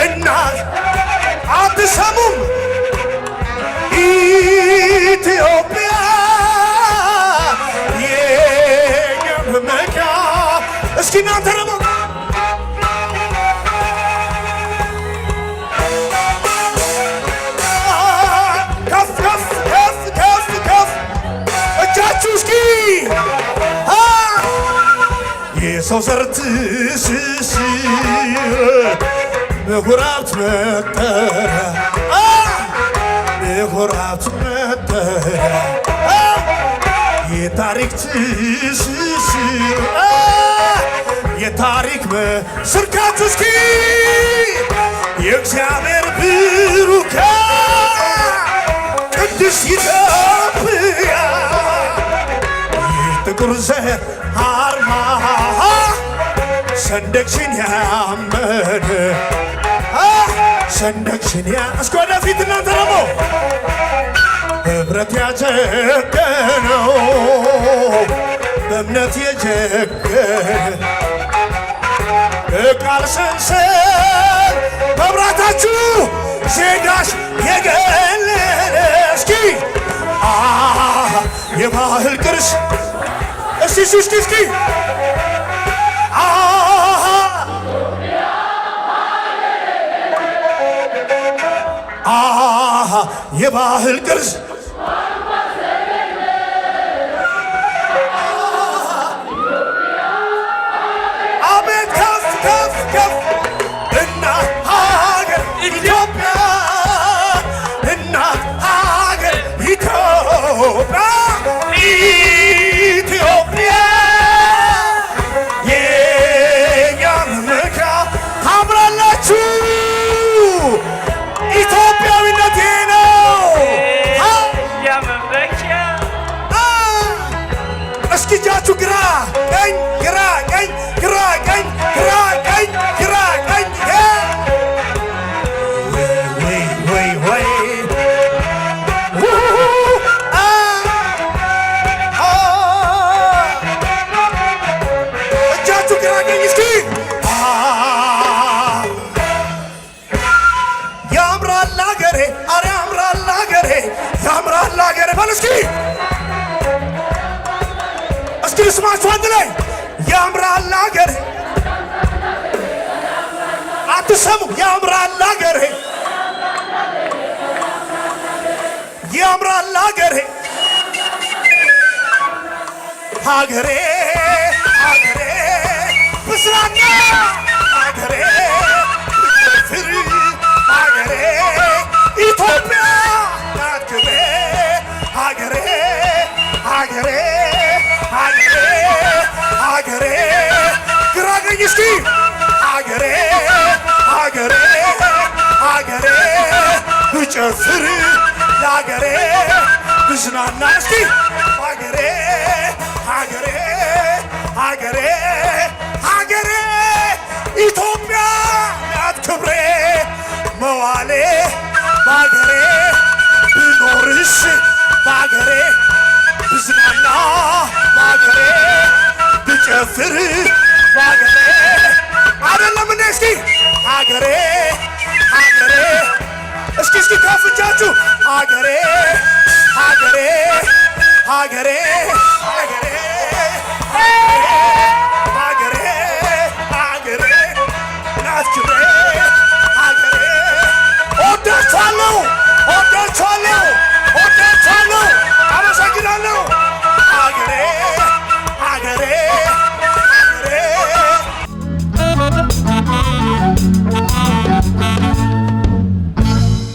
እናት አትሰሙም ኢትዮጵያ የኛ መመኪያ እስኪ እናንተ ደግሞ ከፍ ከፍ ከፍ ከፍ ከፍ እጃችሁ እስኪ የሰው ዘር ትስስር ምሁራት መጠሪያ ምሁራት መጠሪያ የታሪክ ትስስር የታሪክ ስርካችሁ እስኪ የእግዚአብሔር ብሩካ ቅድስት ኢትዮጵያ የጥቁር ዘር አርማ ሰንደቅሽን ያመነ ሰንደቅሽን እስኪ ወደፊት እናንተ ደግሞ ህብረት ያጀገነው በእምነት የጀገነ በቃል ሰንሰል መብራታችሁ ዜጋሽ የገለለ እስኪ የባህል ቅርስ እስኪ የባህል ቅርስ አቤት ከፍ ከፍ ከፍ እናት ሀገር ኢትዮጵያ እናት ሀገር ኢትዮጵያ ኢትዮጵያ የኛ መመኪያ ታምራላችሁ። ኢትዮጵያዊነቴ ነው እስኪ እጃችሁ ግራ ቀኝ ግራ ቀኝ ግራ ቀኝ ግራ ቀኝ ግራ ቀኝ ወይ እጃችሁ ግራ ቀኝ እስኪ ያምራል አገሬ አረ ያምራል አገሬ ያምራል አገሬ በል እስኪ ልስማችሁ አንድ ላይ ያምራል አገሬ አትሰሙ? ያምራል አገሬ ያምራል አገሬ ሀገሬ ሀገሬ ብስራና ሀገሬ ፍሪ ሀገሬ ኢትዮጵያ ናትክቤ ሀገሬ ሀገሬ ሀገሬ ሀገሬ ግራ ቀኝ እስኪ ሀገሬ ሀገሬ ሀገሬ ብጨፍር ሀገሬ ብዝናና እስኪ ሀገሬ ሀገሬ ሀገሬ ሀገሬ ኢትዮጵያ ናት ክብሬ መዋሌ በሀገሬ ብኖርሽ በሀገሬ ብዝናና በሀገሬ ብጨፍር በሀገሬ አይደለም እንዴ እስኪ ሀገሬ ሀገሬ እስኪ ከፍ እጃችሁ ሀገሬ ሀገሬ ሀገሬ ሀገሬ